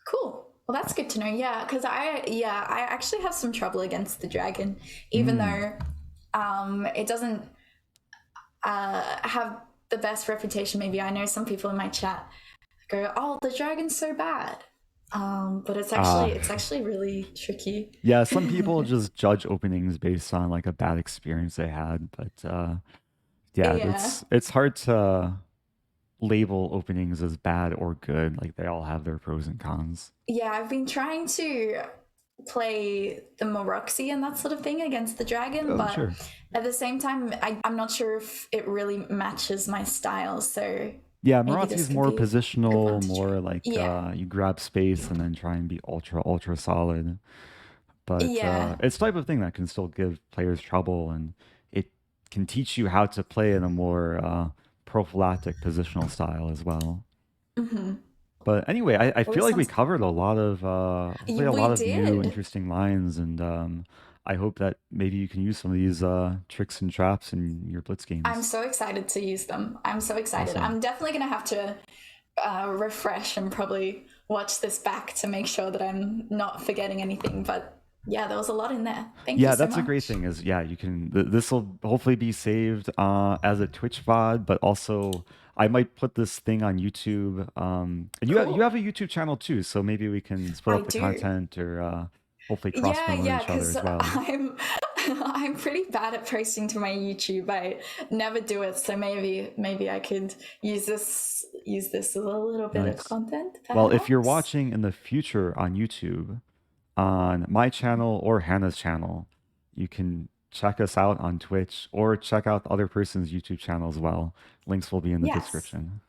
Cool. Well, that's good to know. Yeah, because I actually have some trouble against the dragon, even though it doesn't have the best reputation. Maybe I know some people in my chat go, "Oh, the dragon's so bad," but Uh, it's actually really tricky. yeah, some people just judge openings based on like a bad experience they had, but yeah, Yeah. it's hard to label openings as bad or good. Like, they all have their pros and cons. Yeah, I've been trying to play the Moroxy and that sort of thing against the dragon, Oh, but sure. at the same time, I'm not sure if it really matches my style. So Yeah, maybe Marazzi this is could more be a good one positional, to more try. like Yeah, you grab space and then try and be ultra solid. But yeah, it's the type of thing that can still give players trouble, and it can teach you how to play in a more prophylactic positional style as well. But anyway, I feel like we awesome. covered a lot of hopefully a We lot of new did. interesting lines, and I hope that maybe you can use some of these tricks and traps in your Blitz I'm games. so excited to use them. I'm so excited. Awesome. I'm definitely gonna have to refresh and probably watch this back to make sure that I'm not forgetting anything. But yeah, there was a lot in there. Thank you Yeah, so that's a great much. thing is yeah, you can this will hopefully be saved as a Twitch VOD, but also I might put this thing on YouTube. And you Cool. have a YouTube channel too, so maybe we can split I up the do. content or hopefully cross Yeah, promote yeah, each other because as well. I'm pretty bad at posting to my YouTube. I never do it, so maybe I could use this as a little bit of Nice. content, Well, if you're perhaps. watching in the future on YouTube, on my channel or Hannah's channel, you can check us out on Twitch or check out the other person's YouTube channel as well. Links will be in the Yes. description.